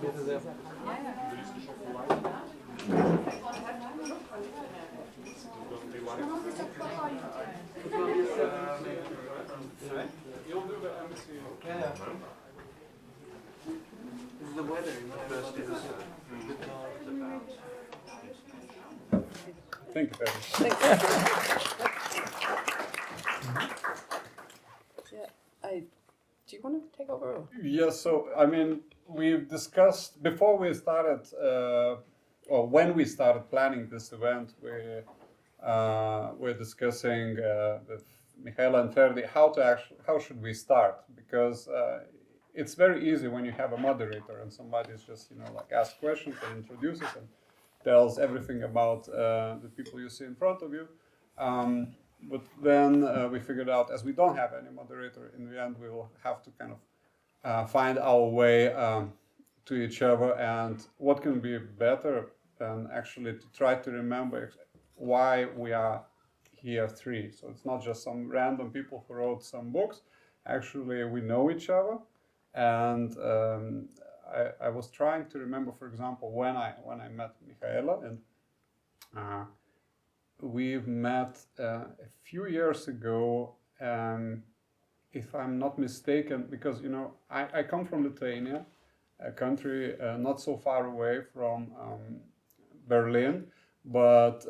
Bitte sehr. You'll do the MC. Yeah. This is the weather, you know. Thank you, Ferdi. Do you want to take over? Yes, so I mean, we've discussed before we started, or when we started planning this event, we're discussing with Michaela and Ferdi how should we start, because it's very easy when you have a moderator and somebody's just like asks questions and introduces and tells everything about the people you see in front of you. But then we figured out, as we don't have any moderator, in the end we will have to kind of find our way to each other, and what can be better than actually to try to remember why we are here three. So it's not just some random people who wrote some books. Actually, we know each other, and I was trying to remember, for example, when I met Michaela, and we've met a few years ago, if I'm not mistaken, because I come from Lithuania, a country not so far away from Berlin, but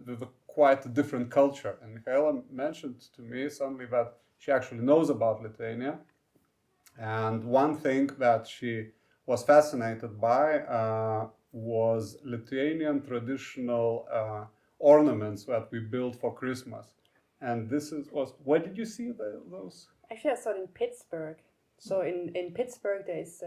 with quite a different culture. And Michaela mentioned to me suddenly that she actually knows about Lithuania, and one thing that she was fascinated by was Lithuanian traditional ornaments that we built for Christmas. And where did you see those? Actually, I saw it in Pittsburgh. So in Pittsburgh, there's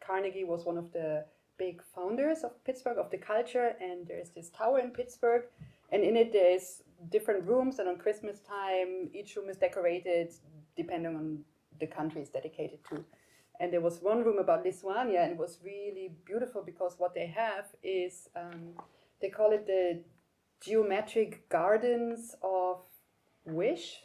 Carnegie was one of the big founders of Pittsburgh, of the culture, and there's this tower in Pittsburgh, and in it there's different rooms, and on Christmas time each room is decorated depending on the country it's dedicated to. And there was one room about Lithuania, and it was really beautiful because what they have is, they call it the geometric gardens of wish.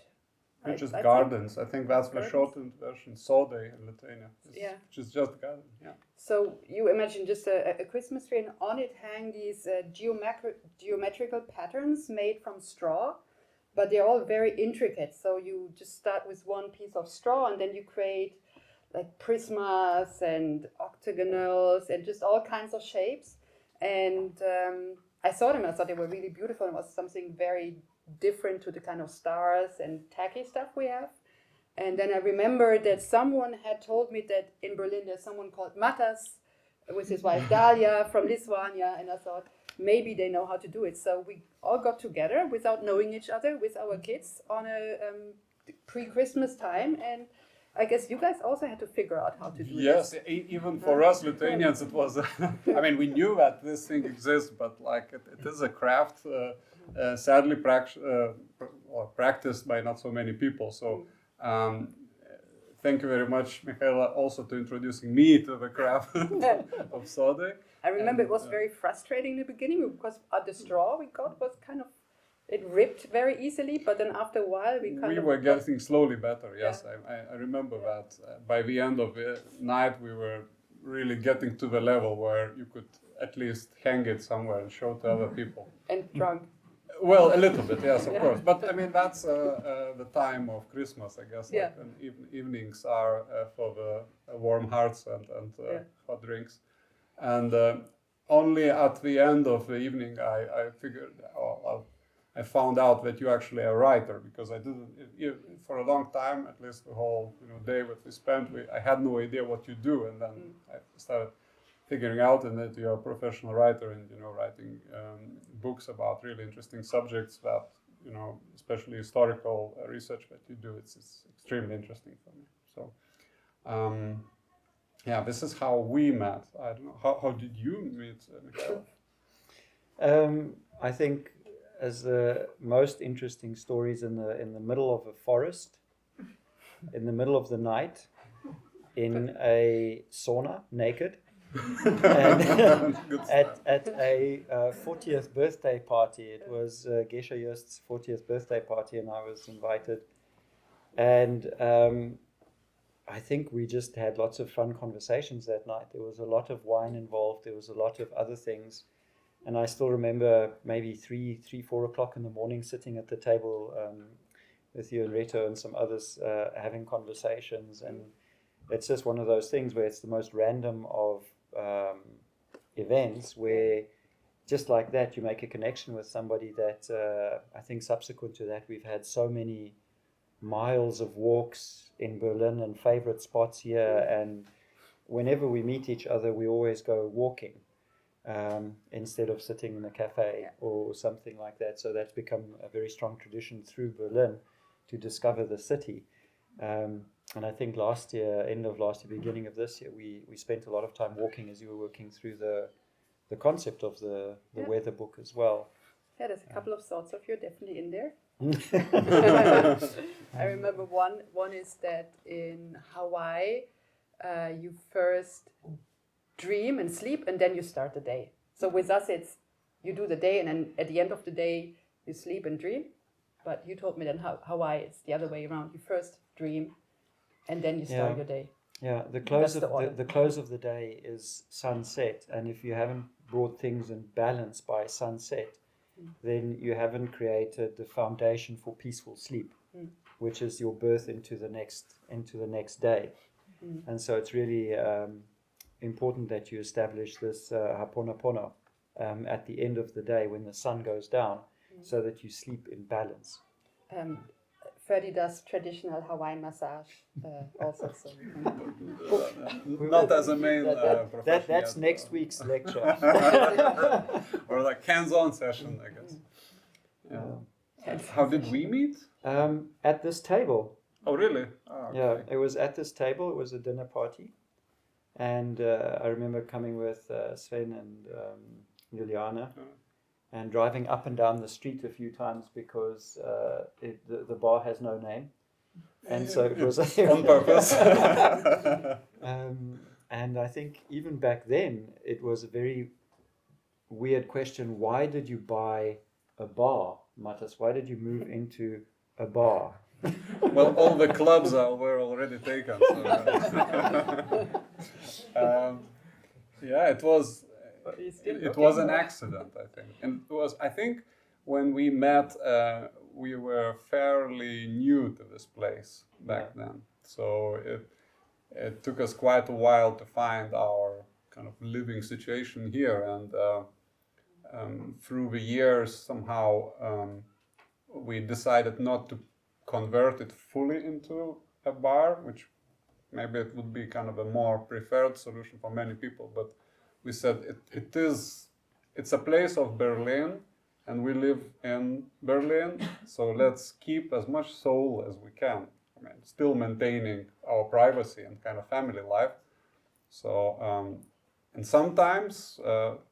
Which is gardens. I think that's the shortened version, Sode in Lithuania. Which is just garden, yeah. So you imagine just a Christmas tree, and on it hang these geometrical patterns made from straw, but they're all very intricate. So you just start with one piece of straw, and then you create like prismas and octagonals and just all kinds of shapes. And I saw them, and I thought they were really beautiful. It was something very different to the kind of stars and tacky stuff we have. And then I remembered that someone had told me that in Berlin there's someone called Matas with his wife Dalia from Lithuania, and I thought maybe they know how to do it. So we all got together without knowing each other with our kids on a pre-Christmas time, and I guess you guys also had to figure out how to do this. Yes, even for us Lithuanians it was, I mean, we knew that this thing exists, but like it is a craft sadly practiced by not so many people. So thank you very much, Michaela, also to introducing me to the craft of Sode. I remember it was very frustrating in the beginning because the straw we got was kind of, it ripped very easily, but then after a while we were getting slowly better, yes. Yeah. I remember that by the end of the night we were really getting to the level where you could at least hang it somewhere and show to other people. And drunk. Well, a little bit, yes, of course. But I mean, that's the time of Christmas, I guess. Like, and evenings are for the warm hearts and hot drinks. And only at the end of the evening I figured, I found out that you actually are a writer, because I didn't, for a long time, at least the whole day that we spent, I had no idea what you do, and then I started figuring out that you're a professional writer and writing books about really interesting subjects that especially historical research that you do. It's extremely interesting for me. So yeah, this is how we met. I don't know, how did you meet Michaela? I think as the most interesting stories in the middle of a forest, in the middle of the night, in a sauna, naked, and at a 40th birthday party. It was Geshe Jost's 40th birthday party, and I was invited. And I think we just had lots of fun conversations that night. There was a lot of wine involved. There was a lot of other things. And I still remember maybe 4 o'clock in the morning sitting at the table with you and Reto and some others having conversations. And it's just one of those things where it's the most random of events where just like that you make a connection with somebody that I think subsequent to that we've had so many miles of walks in Berlin and favorite spots here. And whenever we meet each other, we always go walking. Instead of sitting in a cafe or something like that. So that's become a very strong tradition through Berlin to discover the city. And I think last year, end of last year, beginning of this year, we spent a lot of time walking as you were working through the concept of the weather book as well. Yeah, there's a couple of thoughts of you definitely in there. I remember one is that in Hawaii, you first dream and sleep, and then you start the day. So with us, it's you do the day, and then at the end of the day, you sleep and dream. But you told me then Hawaii, it's the other way around. You first dream, and then you start your day. Yeah, the close of the day is sunset, and if you haven't brought things in balance by sunset, then you haven't created the foundation for peaceful sleep, which is your birth into the next day. And so it's really important that you establish this haponapono at the end of the day when the sun goes down, so that you sleep in balance. Ferdi does traditional Hawaiian massage also. So not as a main profession. That's next week's lecture. Or like hands-on session, I guess. Yeah. How did we meet? At this table. Oh, really? Oh, okay. Yeah, it was at this table. It was a dinner party. And I remember coming with Sven and Juliana and driving up and down the street a few times because the bar has no name. And so it was on purpose. And I think even back then, it was a very weird question. Why did you buy a bar, Matas? Why did you move into a bar? Well, all the clubs were already taken. So, yeah, it was an accident, I think. And I think when we met, we were fairly new to this place back then. So it took us quite a while to find our kind of living situation here. And through the years, somehow we decided not to convert it fully into a bar, which maybe it would be kind of a more preferred solution for many people. But we said it's a place of Berlin, and we live in Berlin, so let's keep as much soul as we can. I mean, still maintaining our privacy and kind of family life. So, and sometimes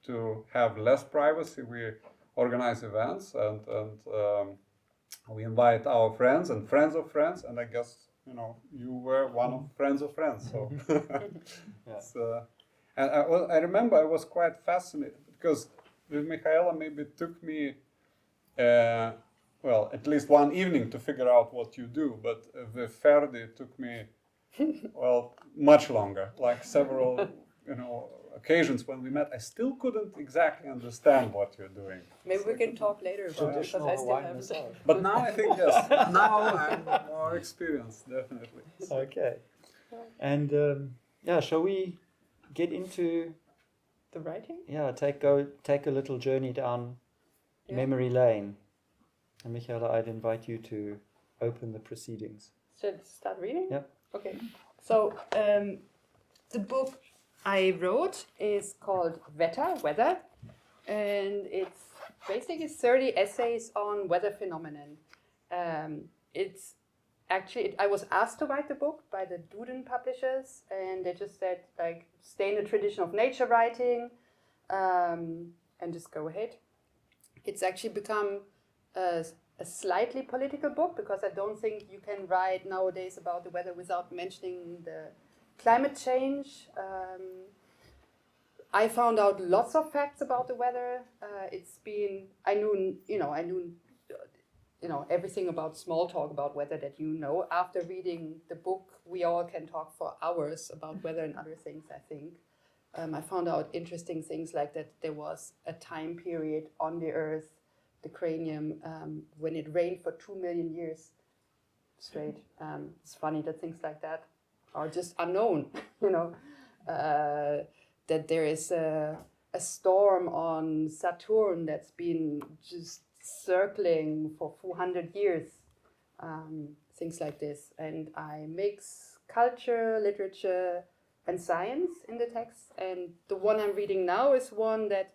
to have less privacy, we organize events and we invite our friends and friends of friends, and I guess you were one of friends of friends. So, and I remember I was quite fascinated because with Michaela, maybe it took me, at least one evening to figure out what you do, but with Ferdi it took me, much longer, like several, occasions when we met. I still couldn't exactly understand what you're doing. Maybe we can talk later about it, because I still haven't. But now I think, yes, now I'm more experienced, definitely. Okay. And shall we get into the writing? Yeah, take a little journey down memory lane. And Michaela, I'd invite you to open the proceedings. Should I start reading? Yep. Okay. So the book I wrote is called Weather, and it's basically 30 essays on weather phenomenon. It's actually, I was asked to write the book by the Duden publishers, and they just said, like, stay in the tradition of nature writing, and just go ahead. It's actually become a slightly political book, because I don't think you can write nowadays about the weather without mentioning the climate change. I found out lots of facts about the weather. I knew everything about small talk about weather that you know. After reading the book, we all can talk for hours about weather and other things, I think. I found out interesting things like that there was a time period on the Earth, the cranium, when it rained for 2 million years straight. It's funny that things like that are just unknown, that there is a storm on Saturn that's been just circling for 400 years, things like this. And I mix culture, literature, and science in the text. And the one I'm reading now is one that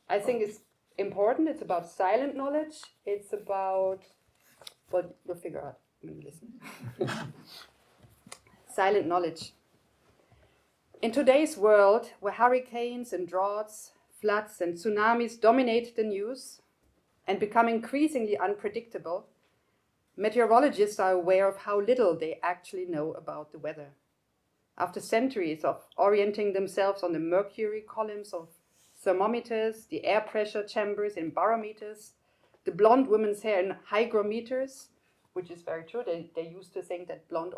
I think is important. It's about silent knowledge. It's about, but you'll figure out when you listen. Silent knowledge. In today's world, where hurricanes and droughts, floods and tsunamis dominate the news and become increasingly unpredictable, meteorologists are aware of how little they actually know about the weather. After centuries of orienting themselves on the mercury columns of thermometers, the air pressure chambers in barometers, the blonde woman's hair in hygrometers, which is very true. They used to think that blonde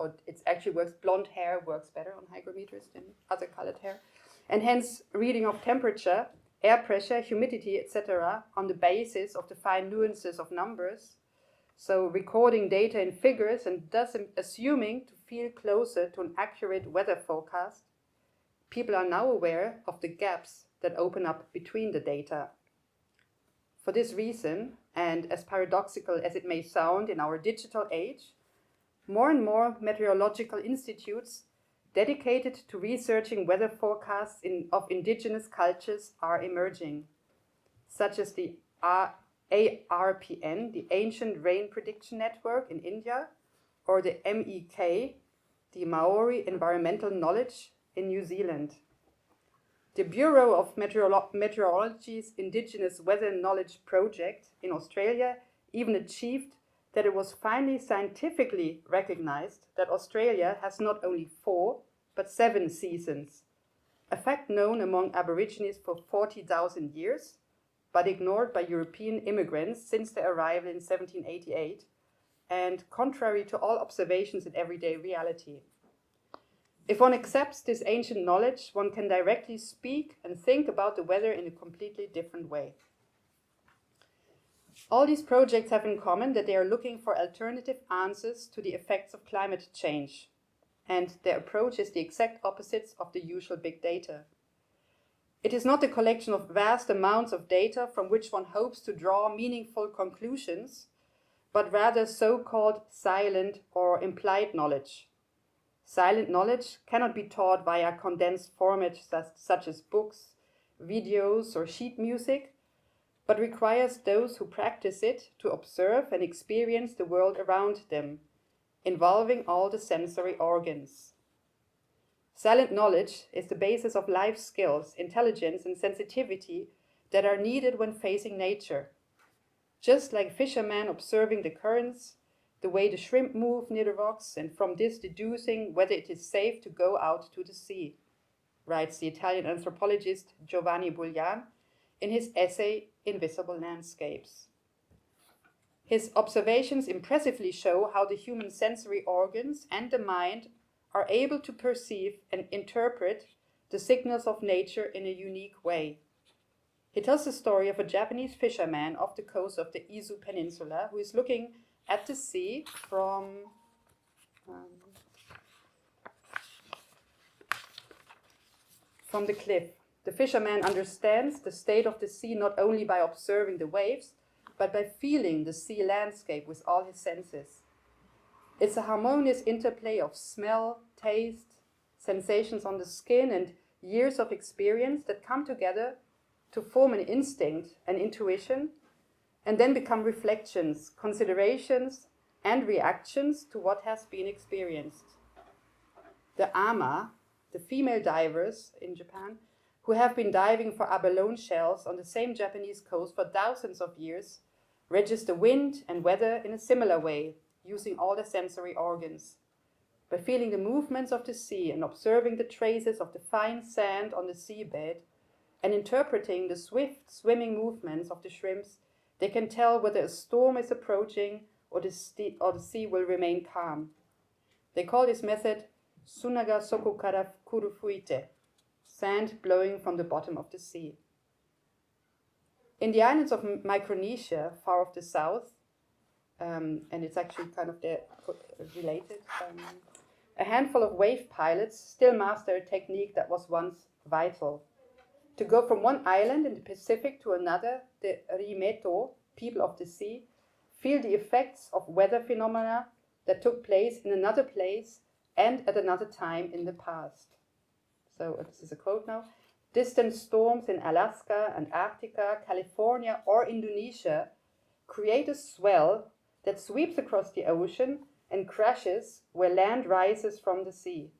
hair works better on hygrometers than other colored hair. And hence, reading of temperature, air pressure, humidity, etc., on the basis of the fine nuances of numbers. So recording data in figures and thus assuming to feel closer to an accurate weather forecast, people are now aware of the gaps that open up between the data. For this reason, and as paradoxical as it may sound in our digital age, more and more meteorological institutes dedicated to researching weather forecasts of indigenous cultures are emerging, such as the ARPN, the Ancient Rain Prediction Network in India, or the MEK, the Maori Environmental Knowledge in New Zealand. The Bureau of Meteorology's Indigenous Weather Knowledge Project in Australia even achieved that it was finally scientifically recognized that Australia has not only 4, but 7 seasons, a fact known among Aborigines for 40,000 years, but ignored by European immigrants since their arrival in 1788, and contrary to all observations in everyday reality. If one accepts this ancient knowledge, one can directly speak and think about the weather in a completely different way. All these projects have in common that they are looking for alternative answers to the effects of climate change, and their approach is the exact opposite of the usual big data. It is not a collection of vast amounts of data from which one hopes to draw meaningful conclusions, but rather so-called silent or implied knowledge. Silent knowledge cannot be taught via condensed formats such as books, videos, or sheet music, but requires those who practice it to observe and experience the world around them, involving all the sensory organs. Silent knowledge is the basis of life skills, intelligence, and sensitivity that are needed when facing nature. Just like fishermen observing the currents, the way the shrimp move near the rocks, and from this deducing whether it is safe to go out to the sea, writes the Italian anthropologist Giovanni Bullian in his essay Invisible Landscapes. His observations impressively show how the human sensory organs and the mind are able to perceive and interpret the signals of nature in a unique way. He tells the story of a Japanese fisherman off the coast of the Izu Peninsula who is looking at the sea from the cliff. The fisherman understands the state of the sea not only by observing the waves, but by feeling the sea landscape with all his senses. It's a harmonious interplay of smell, taste, sensations on the skin, and years of experience that come together to form an instinct, an intuition, and then become reflections, considerations, and reactions to what has been experienced. The ama, the female divers in Japan, who have been diving for abalone shells on the same Japanese coast for thousands of years, register wind and weather in a similar way, using all the sensory organs. By feeling the movements of the sea and observing the traces of the fine sand on the seabed, and interpreting the swift swimming movements of the shrimps, They can tell whether a storm is approaching or the sea will remain calm. They call this method Sunaga Sokukara Kurufuite, sand blowing from the bottom of the sea. In the islands of Micronesia, far off the south, and it's actually kind of related, a handful of wave pilots still master a technique that was once vital. To go from one island in the Pacific to another, the Rimeto, people of the sea, feel the effects of weather phenomena that took place in another place and at another time in the past. So this is a quote now. Distant storms in Alaska, Antarctica, California, or Indonesia create a swell that sweeps across the ocean and crashes where land rises from the sea.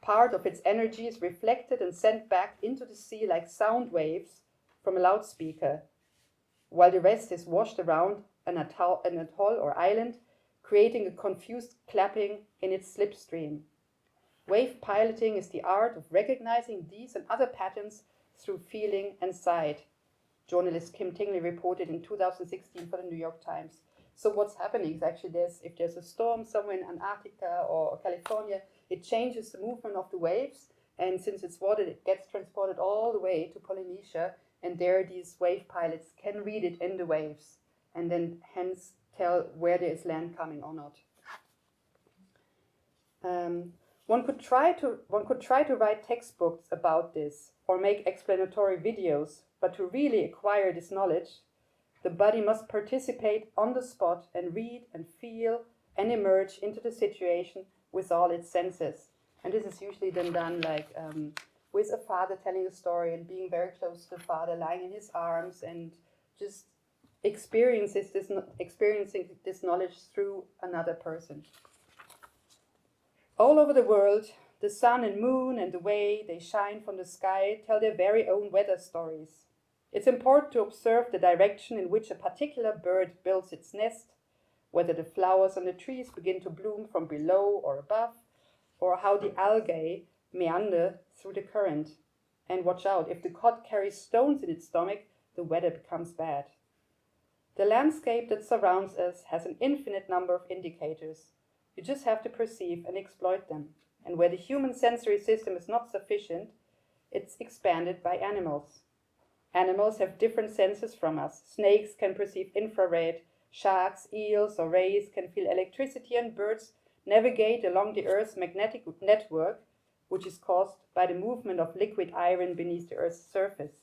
Part of its energy is reflected and sent back into the sea like sound waves from a loudspeaker, while the rest is washed around an atoll or island, creating a confused clapping in its slipstream. Wave piloting is the art of recognizing these and other patterns through feeling and sight, journalist Kim Tingley reported in 2016 for the New York Times. So what's happening is actually if there's a storm somewhere in Antarctica or California, it changes the movement of the waves, and since it's water, it gets transported all the way to Polynesia, and there these wave pilots can read it in the waves, and then hence tell where there is land coming or not. One could try to write textbooks about this or make explanatory videos, but to really acquire this knowledge, the body must participate on the spot and read and feel and emerge into the situation with all its senses. And this is usually then done with a father telling a story and being very close to the father, lying in his arms, and just experiencing this knowledge through another person. All over the world, the sun and moon and the way they shine from the sky tell their very own weather stories. It's important to observe the direction in which a particular bird builds its nest, whether the flowers on the trees begin to bloom from below or above, or how the algae meander through the current. And watch out, if the cod carries stones in its stomach, the weather becomes bad. The landscape that surrounds us has an infinite number of indicators. You just have to perceive and exploit them. And where the human sensory system is not sufficient, it's expanded by animals. Animals have different senses from us. Snakes can perceive infrared, sharks, eels, or rays can feel electricity, and birds navigate along the Earth's magnetic network, which is caused by the movement of liquid iron beneath the Earth's surface.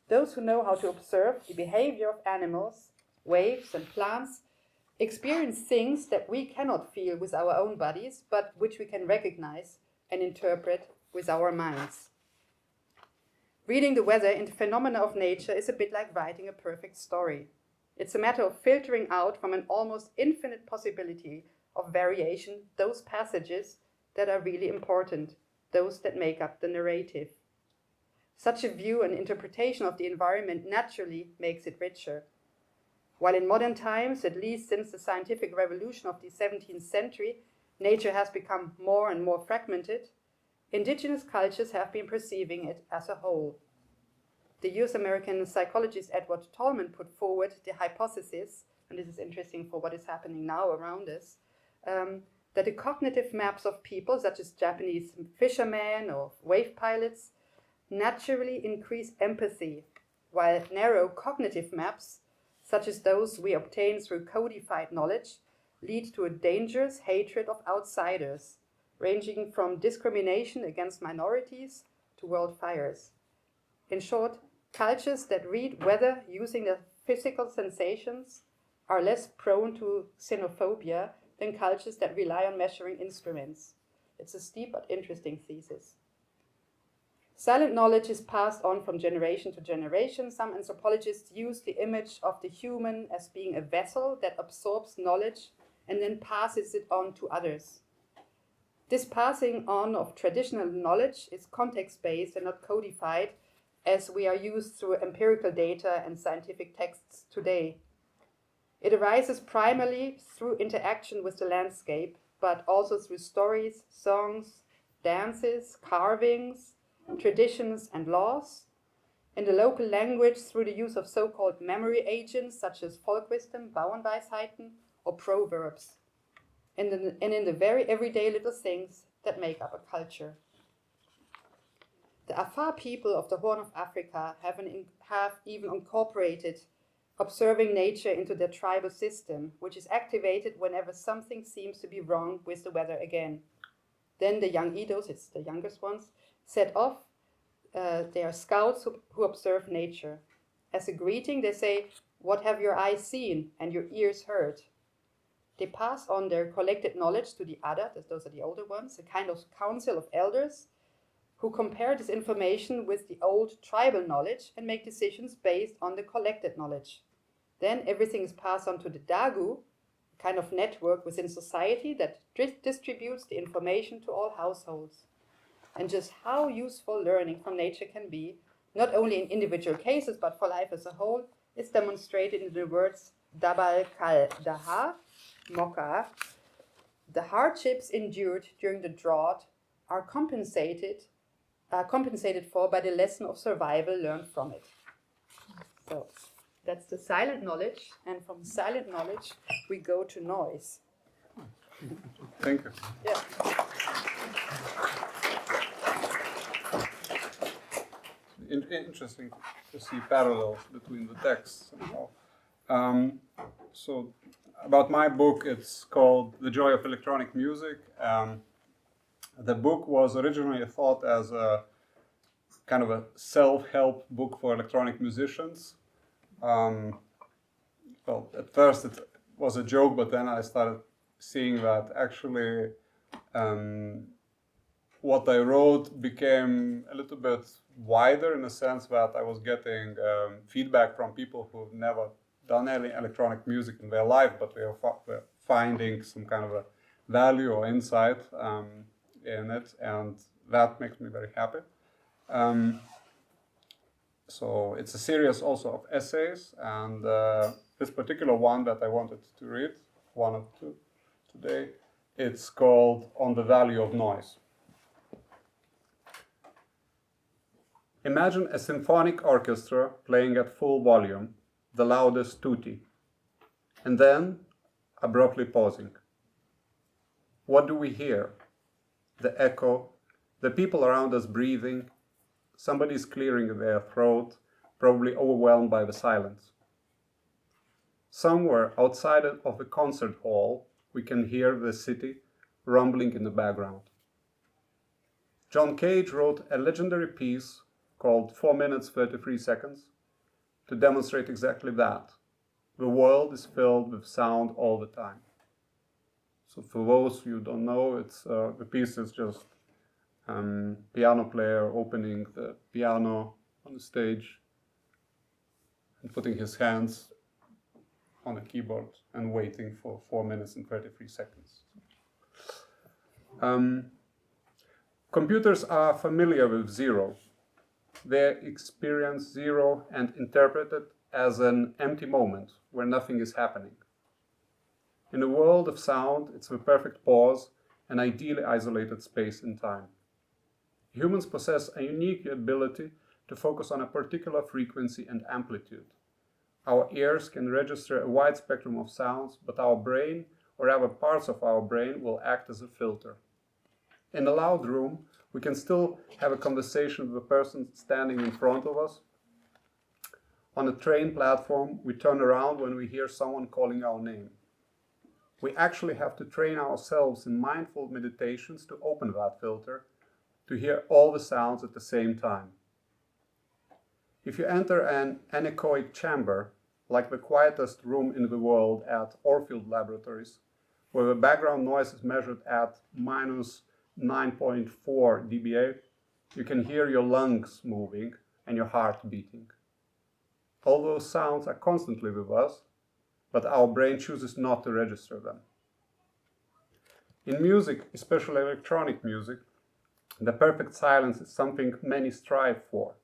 Those who know how to observe the behavior of animals, waves, and plants experience things that we cannot feel with our own bodies, but which we can recognize and interpret with our minds. Reading the weather in the phenomena of nature is a bit like writing a perfect story. It's a matter of filtering out from an almost infinite possibility of variation those passages that are really important, those that make up the narrative. Such a view and interpretation of the environment naturally makes it richer. While in modern times, at least since the scientific revolution of the 17th century, nature has become more and more fragmented, indigenous cultures have been perceiving it as a whole. The US-American psychologist Edward Tolman put forward the hypothesis, and this is interesting for what is happening now around us, that the cognitive maps of people, such as Japanese fishermen or wave pilots, naturally increase empathy, while narrow cognitive maps, such as those we obtain through codified knowledge, lead to a dangerous hatred of outsiders, ranging from discrimination against minorities to world fires. In short, cultures that read weather using their physical sensations are less prone to xenophobia than cultures that rely on measuring instruments. It's a steep but interesting thesis. Silent knowledge is passed on from generation to generation. Some anthropologists use the image of the human as being a vessel that absorbs knowledge and then passes it on to others. This passing on of traditional knowledge is context-based and not codified, as we are used through empirical data and scientific texts today. It arises primarily through interaction with the landscape, but also through stories, songs, dances, carvings, traditions, and laws. in the local language through the use of so-called memory agents such as Volkswisdom, Bauernweisheiten, or proverbs, and in the very everyday little things that make up a culture. The Afar people of the Horn of Africa have even incorporated observing nature into their tribal system, which is activated whenever something seems to be wrong with the weather again. Then the young Idos, it's the youngest ones, set off. They are scouts who observe nature. As a greeting, they say, "What have your eyes seen and your ears heard?" They pass on their collected knowledge to the Ada, those are the older ones, a kind of council of elders who compare this information with the old tribal knowledge and make decisions based on the collected knowledge. Then everything is passed on to the Dagu, a kind of network within society that distributes the information to all households. And just how useful learning from nature can be, not only in individual cases but for life as a whole, is demonstrated in the words Dabal Kal Daha, Moka. The hardships endured during the drought are compensated for by the lesson of survival learned from it. So that's the silent knowledge, and from silent knowledge we go to noise. Thank you. Yeah. Interesting to see parallels between the texts somehow. So about my book, it's called The Joy of Electronic Music. The book was originally thought as a kind of a self-help book for electronic musicians. Well, at first it was a joke, but then I started seeing that actually what I wrote became a little bit wider in the sense that I was getting feedback from people who've never done any electronic music in their life, but we were finding some kind of a value or insight in it, and that makes me very happy. So it's a series also of essays, and this particular one that I wanted to read, one of two today, it's called On the Value of Noise. Imagine a symphonic orchestra playing at full volume, the loudest tutti, and then abruptly pausing. What do we hear? The echo, the people around us breathing, somebody's clearing their throat, probably overwhelmed by the silence. Somewhere outside of the concert hall, we can hear the city rumbling in the background. John Cage wrote a legendary piece called 4 minutes 33 seconds to demonstrate exactly that. The world is filled with sound all the time. So for those who don't know, it's the piece is just piano player opening the piano on the stage and putting his hands on the keyboard and waiting for 4 minutes and 33 seconds. Computers are familiar with zero. They experience zero and interpret it as an empty moment where nothing is happening. In a world of sound, it's the perfect pause, an ideally isolated space in time. Humans possess a unique ability to focus on a particular frequency and amplitude. Our ears can register a wide spectrum of sounds, but our brain, or rather parts of our brain, will act as a filter. In a loud room, we can still have a conversation with the person standing in front of us. On a train platform, we turn around when we hear someone calling our name. We actually have to train ourselves in mindful meditations to open that filter, to hear all the sounds at the same time. If you enter an anechoic chamber, like the quietest room in the world at Orfield Laboratories, where the background noise is measured at minus 9.4 dBA, you can hear your lungs moving and your heart beating. All those sounds are constantly with us, but our brain chooses not to register them. In music, especially electronic music, the perfect silence is something many strive for.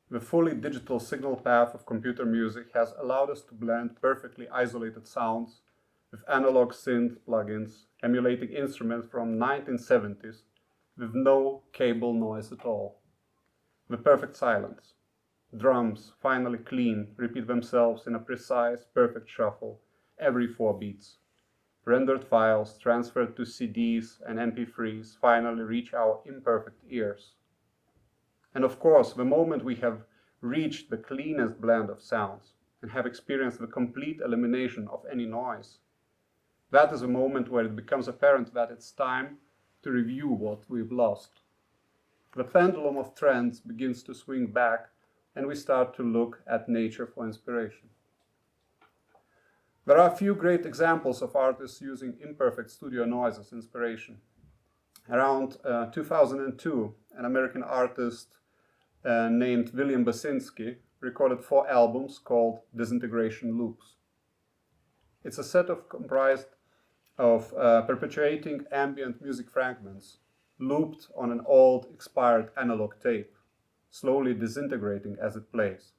The fully digital signal path of computer music has allowed us to blend perfectly isolated sounds with analog synth plugins, emulating instruments from 1970s with no cable noise at all. The perfect silence. Drums, finally clean, repeat themselves in a precise, perfect shuffle every 4 beats. Rendered files transferred to CDs and MP3s finally reach our imperfect ears. And of course, the moment we have reached the cleanest blend of sounds and have experienced the complete elimination of any noise, that is a moment where it becomes apparent that it's time to review what we've lost. The pendulum of trends begins to swing back, and we start to look at nature for inspiration. There are a few great examples of artists using imperfect studio noise as inspiration. Around 2002, an American artist named William Basinski recorded 4 albums called Disintegration Loops. It's a set comprised of perpetuating ambient music fragments looped on an old, expired analog tape, slowly disintegrating as it plays.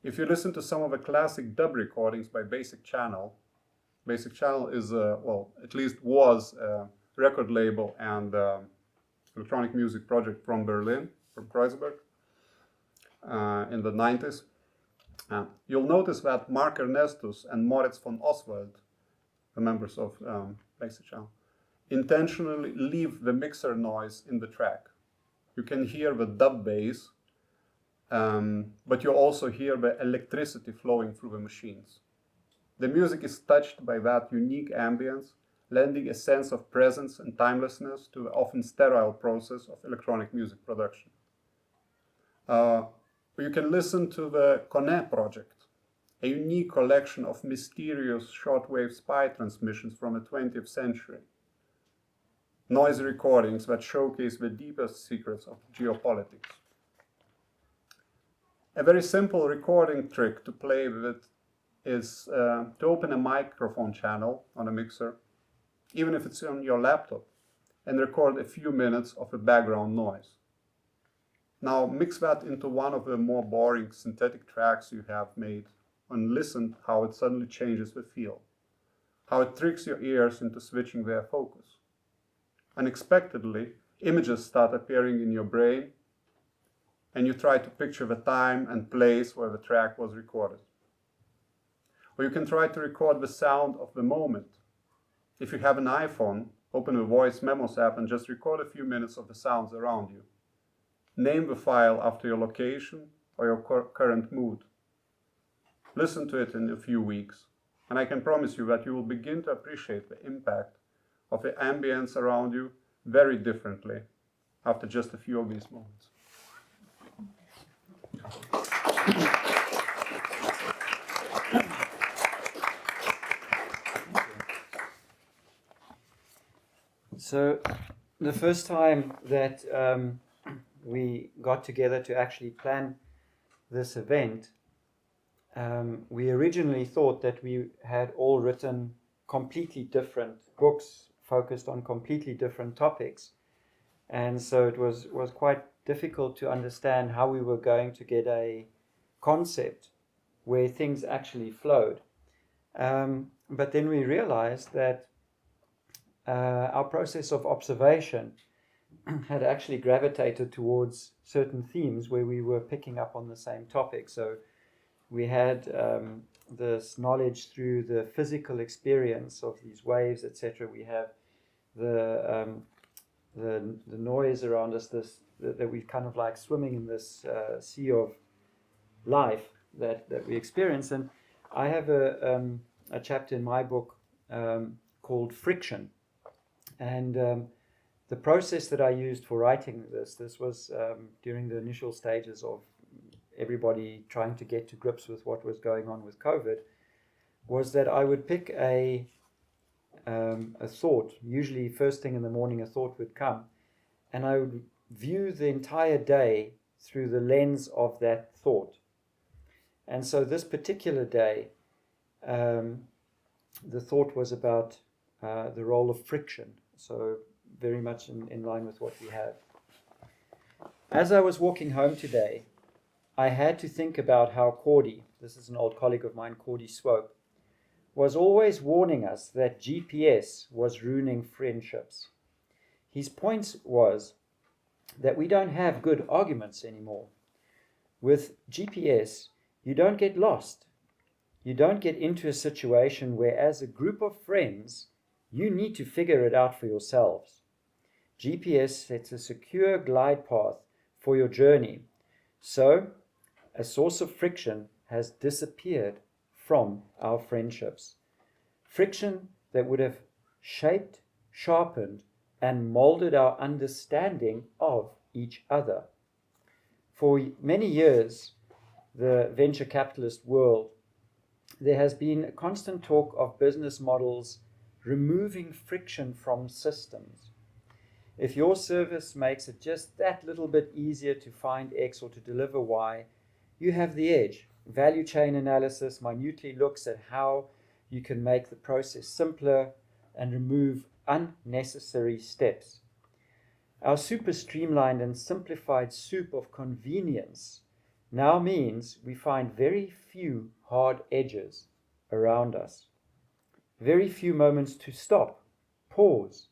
If you listen to some of the classic dub recordings by Basic Channel is, at least was a record label and electronic music project from Berlin, from Kreuzberg, in the 90s. You'll notice that Mark Ernestus and Moritz von Oswald, the members of Basic Channel, intentionally leave the mixer noise in the track. You can hear the dub bass, but you also hear the electricity flowing through the machines. The music is touched by that unique ambience, lending a sense of presence and timelessness to the often sterile process of electronic music production. You can listen to the Koné project, a unique collection of mysterious shortwave spy transmissions from the 20th century. Noise recordings that showcase the deepest secrets of geopolitics. A very simple recording trick to play with it is to open a microphone channel on a mixer, even if it's on your laptop, and record a few minutes of a background noise. Now mix that into one of the more boring synthetic tracks you have made and listen how it suddenly changes the feel, how it tricks your ears into switching their focus. Unexpectedly, images start appearing in your brain, and you try to picture the time and place where the track was recorded. Or you can try to record the sound of the moment. If you have an iPhone, open the Voice Memos app and just record a few minutes of the sounds around you. Name the file after your location or your current mood. Listen to it in a few weeks, and I can promise you that you will begin to appreciate the impact of the ambience around you very differently after just a few of these moments. So the first time that we got together to actually plan this event, we originally thought that we had all written completely different books focused on completely different topics. And so it was quite difficult to understand how we were going to get a concept where things actually flowed. But then we realized that our process of observation had actually gravitated towards certain themes where we were picking up on the same topic. So we had this knowledge through the physical experience of these waves, etc. We have the noise around us, that we kind of like swimming in this sea of life that we experience. And I have a chapter in my book called Friction. And the process that I used for writing this was during the initial stages of everybody trying to get to grips with what was going on with COVID, was that I would pick a thought. Usually first thing in the morning a thought would come, and I would view the entire day through the lens of that thought. And so this particular day, the thought was about the role of friction, so very much in line with what we have. As I was walking home today, I had to think about how Cordy, this is an old colleague of mine, Cordy Swope, was always warning us that GPS was ruining friendships. His point was that we don't have good arguments anymore. With GPS, you don't get lost. You don't get into a situation where, as a group of friends, you need to figure it out for yourselves. GPS sets a secure glide path for your journey. So, a source of friction has disappeared from our friendships. Friction that would have shaped, sharpened, and molded our understanding of each other. For many years, the venture capitalist world, there has been a constant talk of business models removing friction from systems. If your service makes it just that little bit easier to find X or to deliver Y, you have the edge. Value chain analysis minutely looks at how you can make the process simpler and remove unnecessary steps. Our super streamlined and simplified soup of convenience now means we find very few hard edges around us. Very few moments to stop, pause,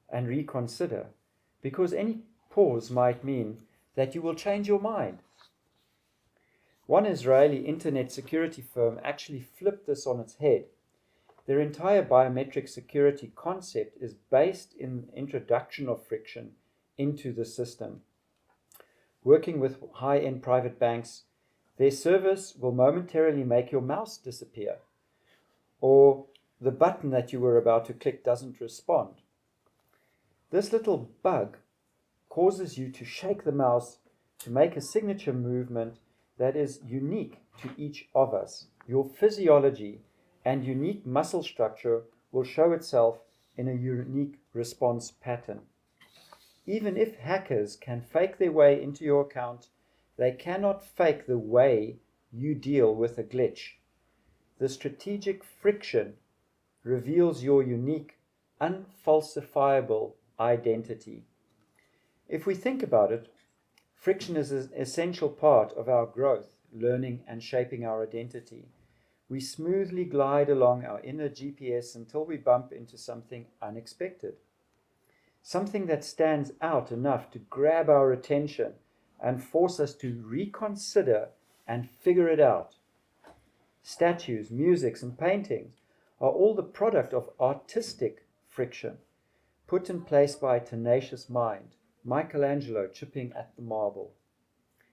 and reconsider, because any pause might mean that you will change your mind. One Israeli internet security firm actually flipped this on its head. Their entire biometric security concept is based in the introduction of friction into the system. Working with high-end private banks, their service will momentarily make your mouse disappear, or the button that you were about to click doesn't respond. This little bug causes you to shake the mouse to make a signature movement that is unique to each of us. Your physiology and unique muscle structure will show itself in a unique response pattern. Even if hackers can fake their way into your account, they cannot fake the way you deal with a glitch. The strategic friction reveals your unique, unfalsifiable identity. If we think about it, friction is an essential part of our growth, learning, and shaping our identity. We smoothly glide along our inner GPS until we bump into something unexpected. Something that stands out enough to grab our attention and force us to reconsider and figure it out. Statues, musics, and paintings are all the product of artistic friction, put in place by a tenacious mind, Michaela chipping at the marble.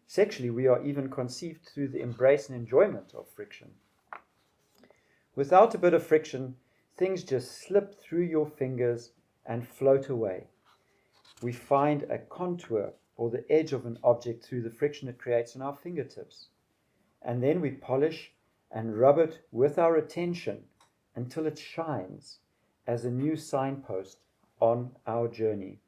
Sexually, we are even conceived through the embrace and enjoyment of friction. Without a bit of friction, things just slip through your fingers and float away. We find a contour or the edge of an object through the friction it creates on our fingertips. And then we polish and rub it with our attention until it shines as a new signpost on our journey.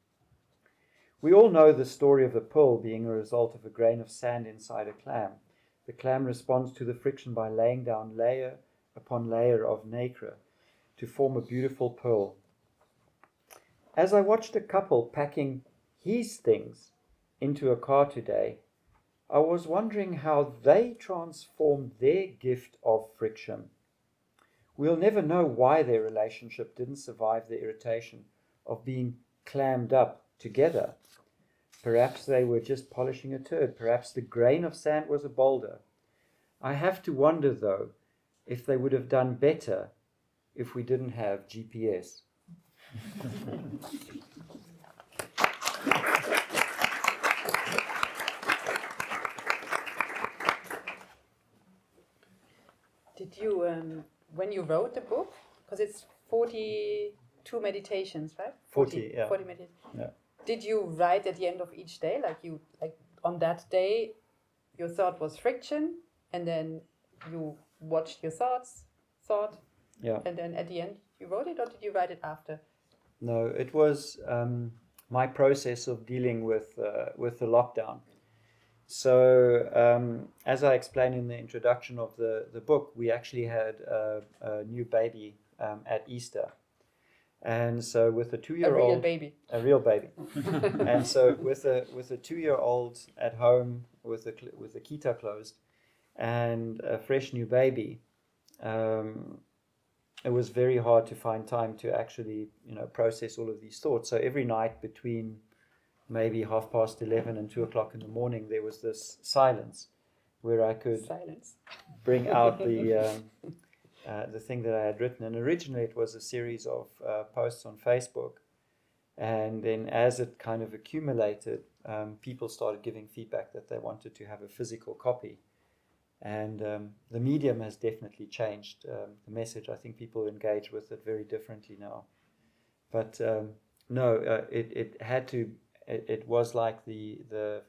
We all know the story of the pearl being a result of a grain of sand inside a clam. The clam responds to the friction by laying down layer upon layer of nacre to form a beautiful pearl. As I watched a couple packing his things into a car today, I was wondering how they transformed their gift of friction. We'll never know why their relationship didn't survive the irritation of being clammed up together. Perhaps they were just polishing a turd. Perhaps the grain of sand was a boulder. I have to wonder, though, if they would have done better if we didn't have GPS. Did you, when you wrote the book, because it's 42 meditations, right? 40, yeah. 40 meditations. Yeah. Did you write at the end of each day, like on that day, your thought was friction, and then you watched your thought, Yeah. and then at the end you wrote it, or did you write it after? No, it was my process of dealing with the lockdown. So, as I explained in the introduction of the book, we actually had a new baby at Easter. And so with a 2-year-old... A real baby. And so with a 2-year-old at home with the kita closed and a fresh new baby, it was very hard to find time to actually, process all of these thoughts. So every night between maybe 11:30 and 2:00 in the morning, there was this silence. where I could Silence. bring out the thing that I had written. And originally it was a series of posts on Facebook. And then as it kind of accumulated, people started giving feedback that they wanted to have a physical copy. And the medium has definitely changed the message. I think people engage with it very differently now. But it was like the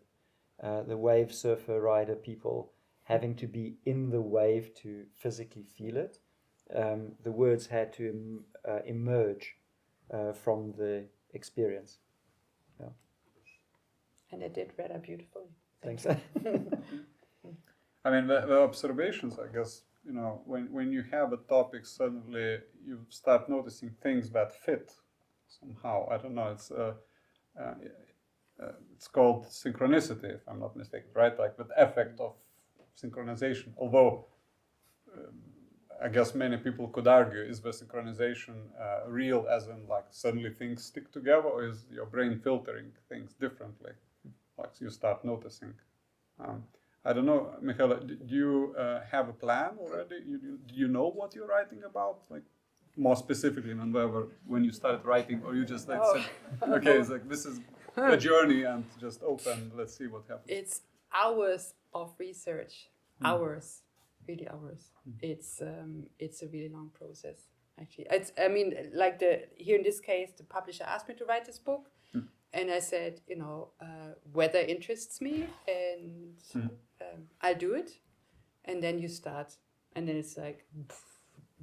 wave surfer rider people having to be in the wave to physically feel it. The words had to emerge from the experience. Yeah. And it did rather beautifully. Thanks. I mean, the observations, I guess, when you have a topic, suddenly you start noticing things that fit somehow. I don't know, it's called synchronicity, if I'm not mistaken, right? Like the effect of synchronization. Although, I guess many people could argue, is the synchronization real, as in like suddenly things stick together, or is your brain filtering things differently? Like you start noticing. I don't know, Michaela, do you have a plan already? Do you know what you're writing about? Like more specifically than whether when you started writing, or you just said, okay, it's like this is a journey and just open, let's see what happens. It's hours of research, hours, really hours. It's a really long process, actually. Here in this case, the publisher asked me to write this book. And I said, weather interests me, and I'll do it. And then you start, and then it's like,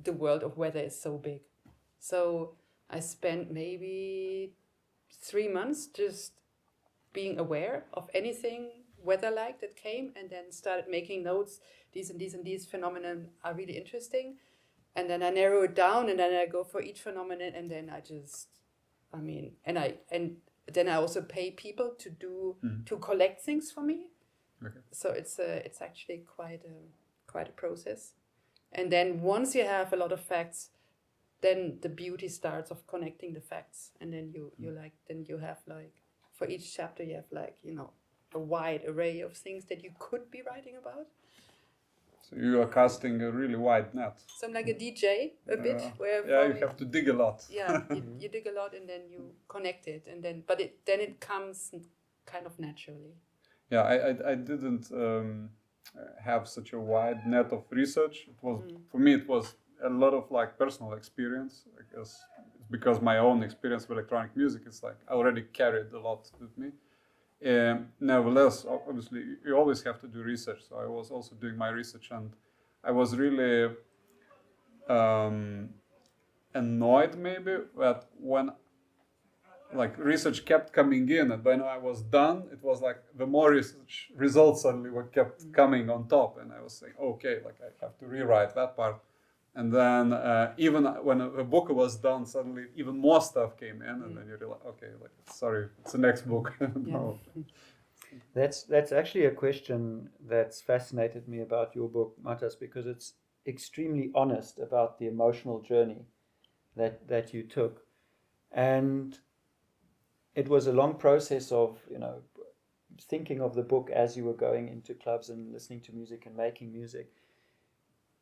the world of weather is so big. So I spent maybe 3 months just being aware of anything weather-like that came, and then started making notes. These and these and these phenomena are really interesting. And then I narrow it down, and then I go for each phenomenon, and then then I also pay people to collect things for me. Okay. So it's actually quite a process. And then once you have a lot of facts, then the beauty starts of connecting the facts. And then you have like, for each chapter you have a wide array of things that you could be writing about. So you are casting a really wide net. So I'm like a DJ a bit. You have to dig a lot. Yeah, you dig a lot, and then you connect it, and then it comes kind of naturally. Yeah, I didn't have such a wide net of research. It was for me, it was a lot of like personal experience. I guess because my own experience with electronic music is like I already carried a lot with me. Nevertheless, obviously, you always have to do research. So I was also doing my research, and I was really annoyed maybe that when like research kept coming in, and when I was done, it was like the more research results suddenly were kept coming on top, and I was saying, okay, like I have to rewrite that part. And then even when the book was done, suddenly even more stuff came in, and then you realize, okay, like sorry, it's the next book. No. That's actually a question that's fascinated me about your book, Matas, because it's extremely honest about the emotional journey that you took, and it was a long process of thinking of the book as you were going into clubs and listening to music and making music.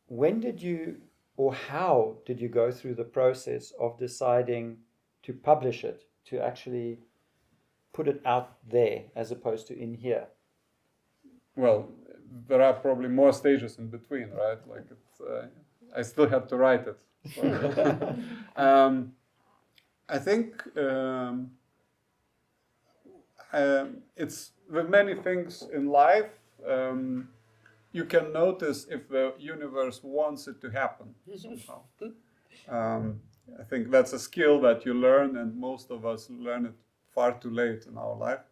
When did you, or how did you go through the process of deciding to publish it, to actually put it out there as opposed to in here? Well, there are probably more stages in between, right? Like I still had to write it. So, I think it's with many things in life. You can notice if the universe wants it to happen somehow. I think that's a skill that you learn, and most of us learn it far too late in our life.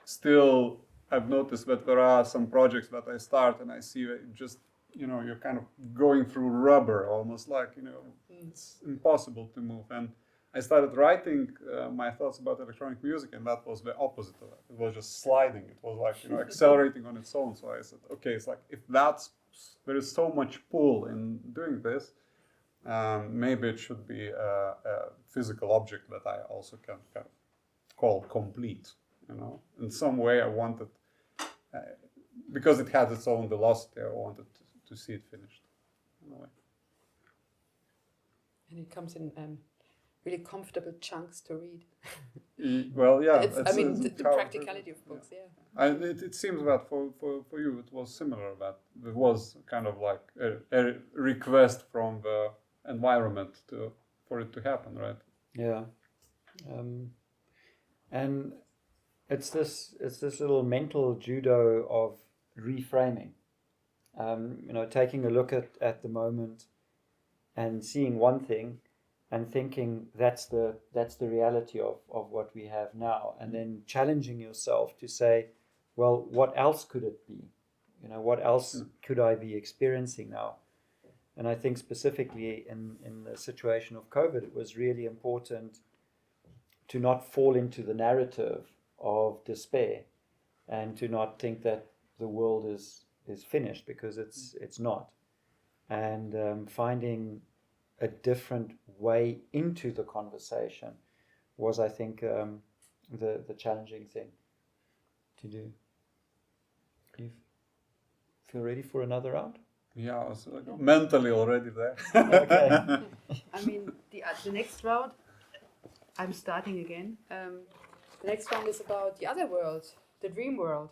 Still, I've noticed that there are some projects that I start and I see that just, you're kind of going through rubber, almost like, it's impossible to move. And I started writing my thoughts about electronic music, and that was the opposite of it. It was just sliding. It was like, accelerating on its own. So I said, okay, it's like, if there is so much pull in doing this, maybe it should be a physical object that I also can kind of call complete. In some way I wanted because it had its own velocity, I wanted to see it finished in a way. And it comes in really comfortable chunks to read. Well, yeah. The practicality of books, yeah. It seems that for you it was similar, that it was kind of like a request from the environment for it to happen, right? Yeah, and it's this little mental judo of reframing. Taking a look at the moment and seeing one thing and thinking that's the reality of what we have now, and then challenging yourself to say, well, what else could it be? What else could I be experiencing now? And I think specifically in the situation of COVID, it was really important to not fall into the narrative of despair and to not think that the world is finished, because it's not. And finding a different way into the conversation was, I think, the challenging thing to do. You feel ready for another round? Yeah, I was mentally already there. Okay. I mean, the next round, I'm starting again. The next round is about the other world, the dream world,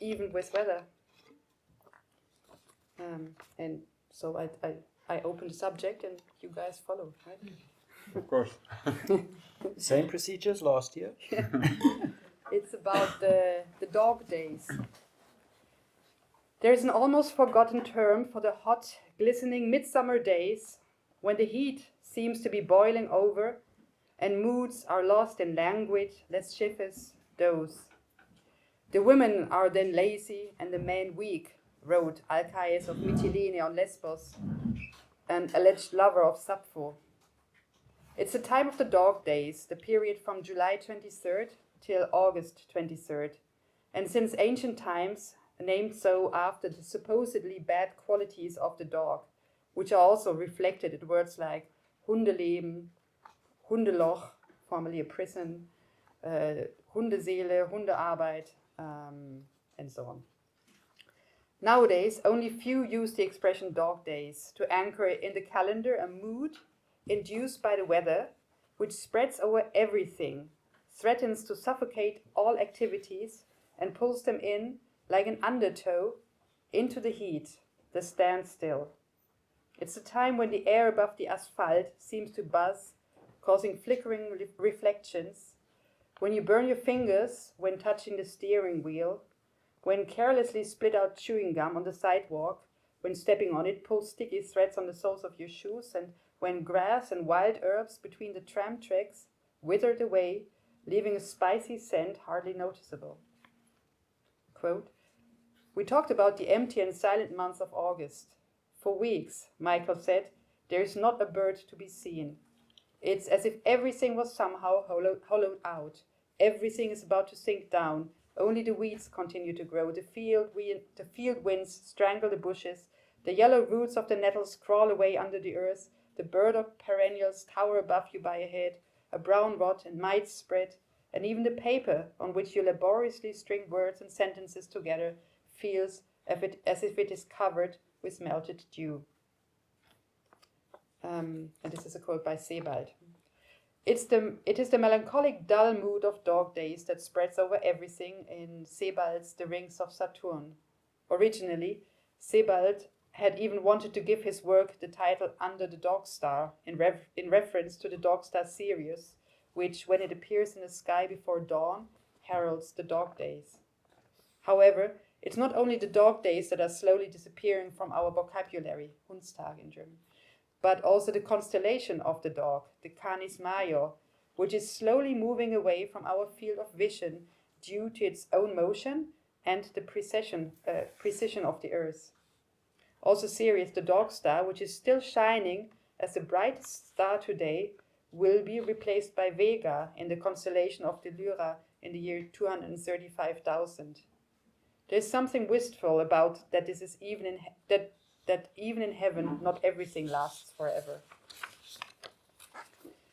even with weather. And so I open the subject and you guys follow, right? Of course. Same procedures last year. It's about the dog days. There is an almost forgotten term for the hot, glistening midsummer days when the heat seems to be boiling over and moods are lost in languid, lascivious doze. The women are then lazy and the men weak, wrote Alcaeus of Mytilene on Lesbos, an alleged lover of Sappho. It's the time of the dog days, the period from July 23rd till August 23rd, and since ancient times, named so after the supposedly bad qualities of the dog, which are also reflected in words like Hundeleben, Hundeloch, formerly a prison, Hundeseele, Hundearbeit, and so on. Nowadays, only few use the expression dog days to anchor in the calendar a mood induced by the weather, which spreads over everything, threatens to suffocate all activities, and pulls them in like an undertow into the heat, the standstill. It's the time when the air above the asphalt seems to buzz, causing flickering reflections, when you burn your fingers when touching the steering wheel, when carelessly split out chewing gum on the sidewalk, when stepping on it pulls sticky threads on the soles of your shoes, and when grass and wild herbs between the tram tracks withered away, leaving a spicy scent hardly noticeable. Quote, "We talked about the empty and silent month of August. For weeks, Michael said, there is not a bird to be seen. It's as if everything was somehow hollowed out. Everything is about to sink down. Only the weeds continue to grow. The field winds strangle the bushes. The yellow roots of the nettles crawl away under the earth. The burdock perennials tower above you by a head. A brown rot and mites spread. And even the paper on which you laboriously string words and sentences together feels as if it is covered with melted dew." And this is a quote by Sebald. It is the melancholic, dull mood of dog days that spreads over everything in Sebald's The Rings of Saturn. Originally, Sebald had even wanted to give his work the title Under the Dog Star, in reference to the Dog Star Sirius, which, when it appears in the sky before dawn, heralds the dog days. However, it's not only the dog days that are slowly disappearing from our vocabulary, Hundstag in German, but also the constellation of the dog, the Canis Major, which is slowly moving away from our field of vision due to its own motion and the precision of the earth. Also Sirius, the dog star, which is still shining as the brightest star today, will be replaced by Vega in the constellation of the Lyra in the year 235,000. There is something wistful about that. This is that even in heaven, not everything lasts forever.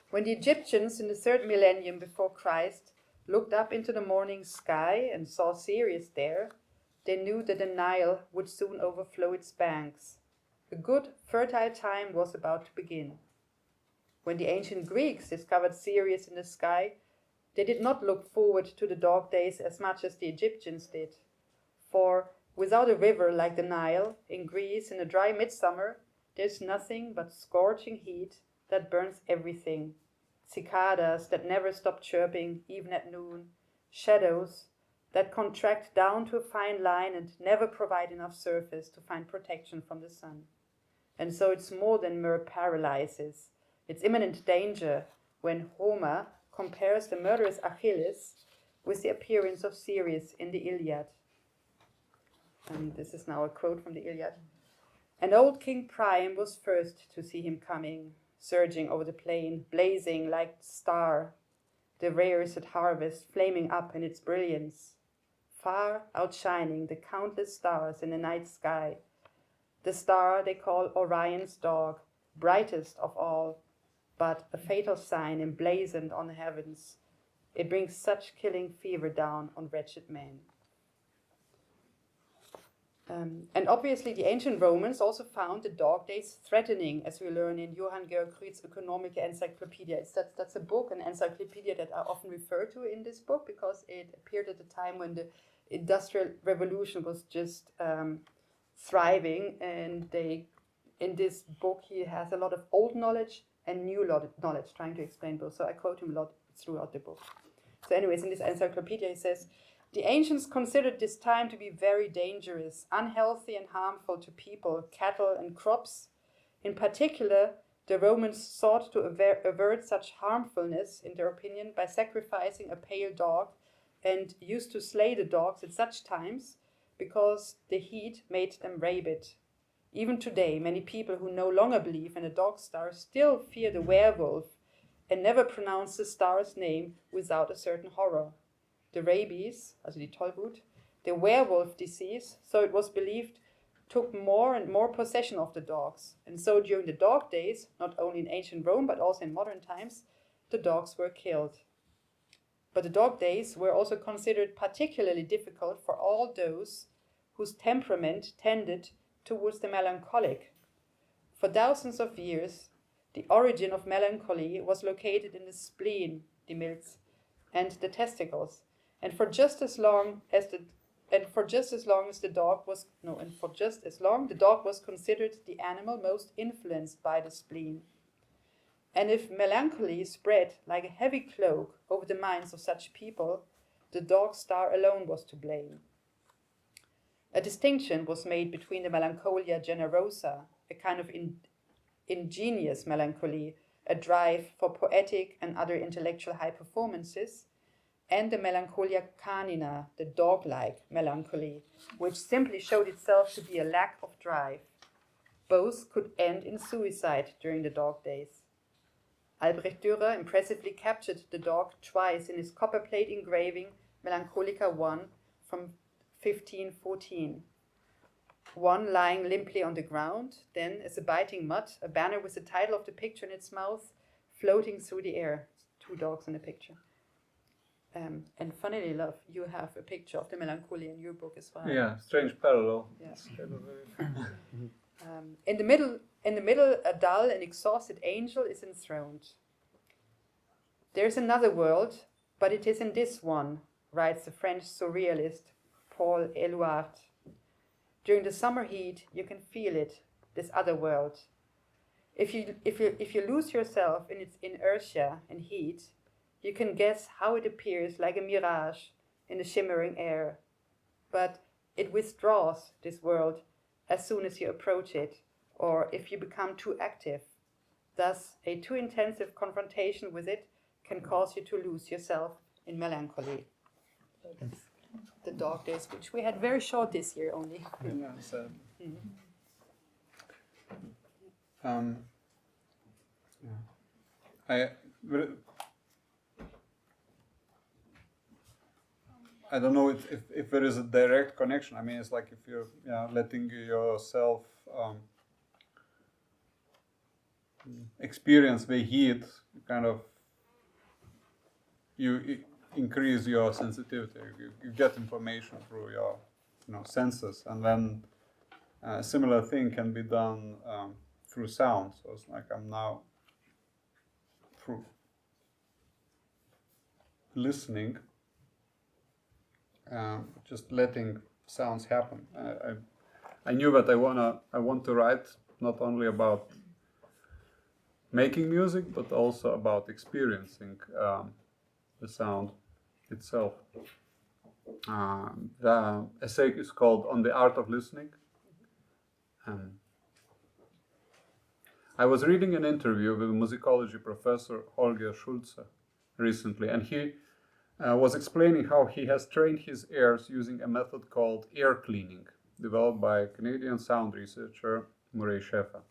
When the Egyptians in the 3rd millennium before Christ looked up into the morning sky and saw Sirius there, they knew that the Nile would soon overflow its banks. A good, fertile time was about to begin. When the ancient Greeks discovered Sirius in the sky, they did not look forward to the dog days as much as the Egyptians did. For without a river like the Nile, in Greece in a dry midsummer, there's nothing but scorching heat that burns everything. Cicadas that never stop chirping, even at noon. Shadows that contract down to a fine line and never provide enough surface to find protection from the sun. And so it's more than mere paralysis. It's imminent danger when Homer compares the murderous Achilles with the appearance of Sirius in the Iliad. And this is now a quote from the Iliad. And old King Priam was first to see him coming, surging over the plain, blazing like the star, the rares at harvest flaming up in its brilliance, far outshining the countless stars in the night sky. The star they call Orion's dog, brightest of all, but a fatal sign emblazoned on the heavens. It brings such killing fever down on wretched men. And obviously the ancient Romans also found the dog days threatening, as we learn in Johann Georg Rüth's Ökonomische Enzyklopädie. That's a book, an encyclopedia that I often refer to in this book because it appeared at a time when the Industrial Revolution was just thriving, and in this book he has a lot of old knowledge and new knowledge, trying to explain both. So I quote him a lot throughout the book. So anyways, in this encyclopedia he says, the ancients considered this time to be very dangerous, unhealthy and harmful to people, cattle and crops. In particular, the Romans sought to avert such harmfulness, in their opinion, by sacrificing a pale dog, and used to slay the dogs at such times because the heat made them rabid. Even today, many people who no longer believe in a dog star still fear the werewolf and never pronounce the star's name without a certain horror. The rabies, also die Tollwut, the werewolf disease, so it was believed, took more and more possession of the dogs. And so during the dog days, not only in ancient Rome but also in modern times, the dogs were killed. But the dog days were also considered particularly difficult for all those whose temperament tended towards the melancholic. For thousands of years, the origin of melancholy was located in the spleen, the milz, and the testicles. And for just as long the dog was considered the animal most influenced by the spleen. And if melancholy spread like a heavy cloak over the minds of such people, the dog star alone was to blame. A distinction was made between the melancholia generosa, a kind of ingenious melancholy, a drive for poetic and other intellectual high performances, and the melancholia canina, the dog-like melancholy, which simply showed itself to be a lack of drive. Both could end in suicide during the dog days. Albrecht Dürer impressively captured the dog twice in his copperplate engraving Melancholica I from 1514. One lying limply on the ground, then, as a biting mutt, a banner with the title of the picture in its mouth, floating through the air. Two dogs in the picture. And funnily enough, you have a picture of the Melancholia in your book as well. Yeah, strange parallel. Yeah. In the middle, a dull and exhausted angel is enthroned. There is another world, but it is in this one, writes the French surrealist Paul Éluard. During the summer heat, you can feel it, this other world. If you lose yourself in its inertia and heat, you can guess how it appears like a mirage in the shimmering air. But it withdraws, this world, as soon as you approach it, or if you become too active. Thus, a too intensive confrontation with it can cause you to lose yourself in melancholy. So that's the dog days, which we had very short this year only. Yeah, sad. I don't know if there is a direct connection. I mean, it's like if you're letting yourself experience the heat, kind of increase your sensitivity. You get information through your senses, and then a similar thing can be done through sound. So it's like I'm now through listening, just letting sounds happen. I knew that I want to write not only about making music, but also about experiencing the sound itself. The essay is called "On the Art of Listening." I was reading an interview with a musicology professor, Holger Schulze, recently, and he was explaining how he has trained his ears using a method called ear cleaning, developed by Canadian sound researcher Murray Schafer.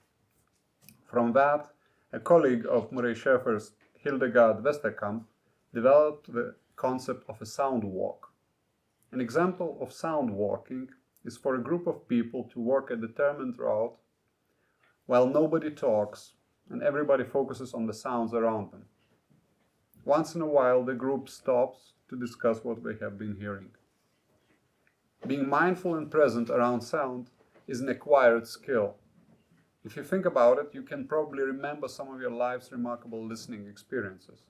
From that, a colleague of Murray Schafer's, Hildegard Westerkamp, developed the concept of a sound walk. An example of sound walking is for a group of people to walk a determined route while nobody talks and everybody focuses on the sounds around them. Once in a while, the group stops to discuss what they have been hearing. Being mindful and present around sound is an acquired skill. If you think about it, you can probably remember some of your life's remarkable listening experiences.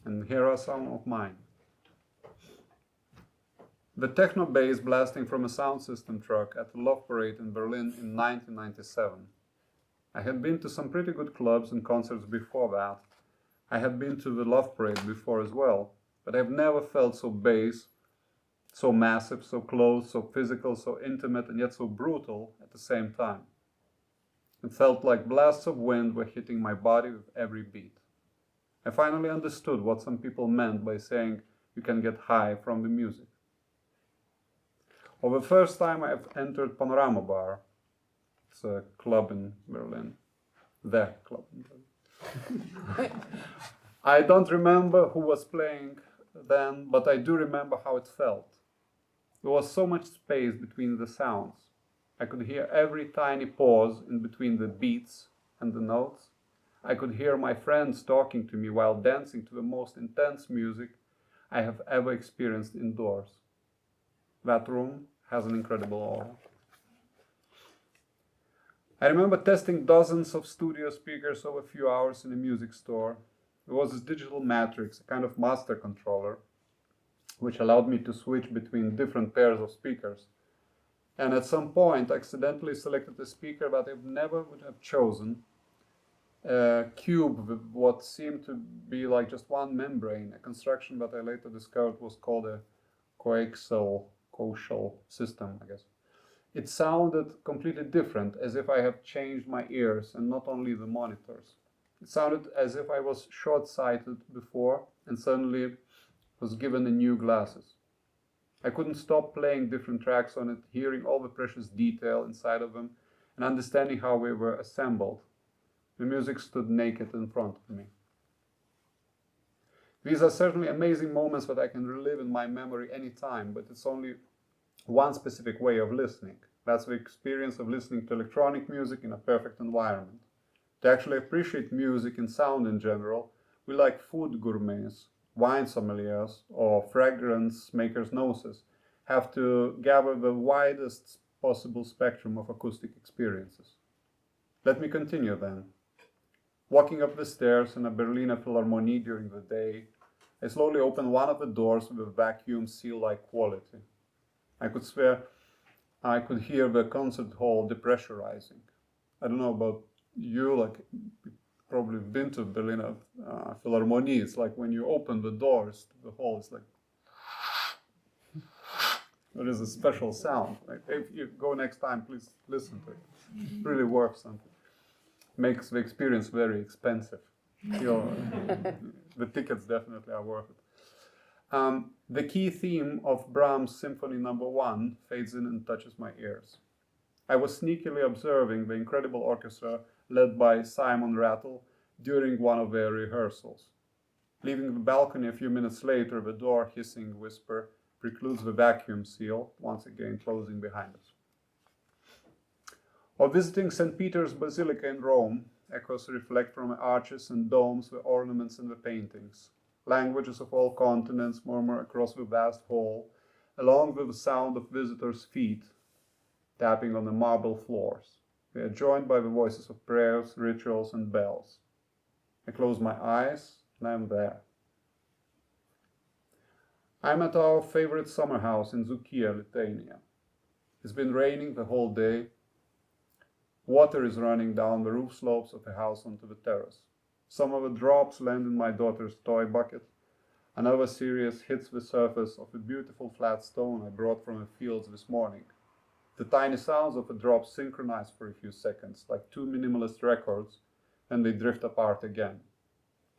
And here are some of mine. The techno bass blasting from a sound system truck at the Love Parade in Berlin in 1997. I had been to some pretty good clubs and concerts before that. I had been to the Love Parade before as well, but I've never felt so bass, so massive, so close, so physical, so intimate, and yet so brutal at the same time. It felt like blasts of wind were hitting my body with every beat. I finally understood what some people meant by saying you can get high from the music. For the first time I've entered Panorama Bar. It's a club in Berlin. The club in Berlin. I don't remember who was playing then, but I do remember how it felt. There was so much space between the sounds. I could hear every tiny pause in between the beats and the notes. I could hear my friends talking to me while dancing to the most intense music I have ever experienced indoors. That room has an incredible aura. I remember testing dozens of studio speakers over a few hours in a music store. There was this digital matrix, a kind of master controller, which allowed me to switch between different pairs of speakers. And at some point, I accidentally selected a speaker that I never would have chosen, a cube with what seemed to be like just one membrane, a construction that I later discovered was called a coaxial system, I guess. It sounded completely different, as if I have changed my ears and not only the monitors. It sounded as if I was short-sighted before and suddenly was given a new glasses. I couldn't stop playing different tracks on it, hearing all the precious detail inside of them and understanding how they were assembled. The music stood naked in front of me. These are certainly amazing moments that I can relive in my memory anytime, but it's only one specific way of listening. That's the experience of listening to electronic music in a perfect environment. To actually appreciate music and sound in general, we like food gourmets, wine sommeliers, or fragrance makers' noses have to gather the widest possible spectrum of acoustic experiences. Let me continue then. Walking up the stairs in a Berliner Philharmonie during the day, I slowly opened one of the doors with a vacuum seal-like quality. I could swear I could hear the concert hall depressurizing. I don't know about you, like you've probably been to Berliner Philharmonie. It's like when you open the doors to the hall, it's like there is a special sound. Like, if you go next time, please listen to it. It's really worth something. Makes the experience very expensive. The tickets definitely are worth it. The key theme of Brahms' Symphony No. 1 fades in and touches my ears. I was sneakily observing the incredible orchestra led by Simon Rattle during one of their rehearsals. Leaving the balcony a few minutes later, the door hissing whisper precludes the vacuum seal, once again closing behind us. Or visiting St. Peter's Basilica in Rome, echoes reflect from the arches and domes, the ornaments and the paintings. Languages of all continents murmur across the vast hall, along with the sound of visitors' feet tapping on the marble floors. They are joined by the voices of prayers, rituals, and bells. I close my eyes, and I am there. I'm at our favorite summer house in Zukia, Lithuania. It's been raining the whole day. Water is running down the roof slopes of the house onto the terrace. Some of the drops land in my daughter's toy bucket. Another series hits the surface of a beautiful flat stone I brought from the fields this morning. The tiny sounds of the drops synchronize for a few seconds, like two minimalist records, and they drift apart again.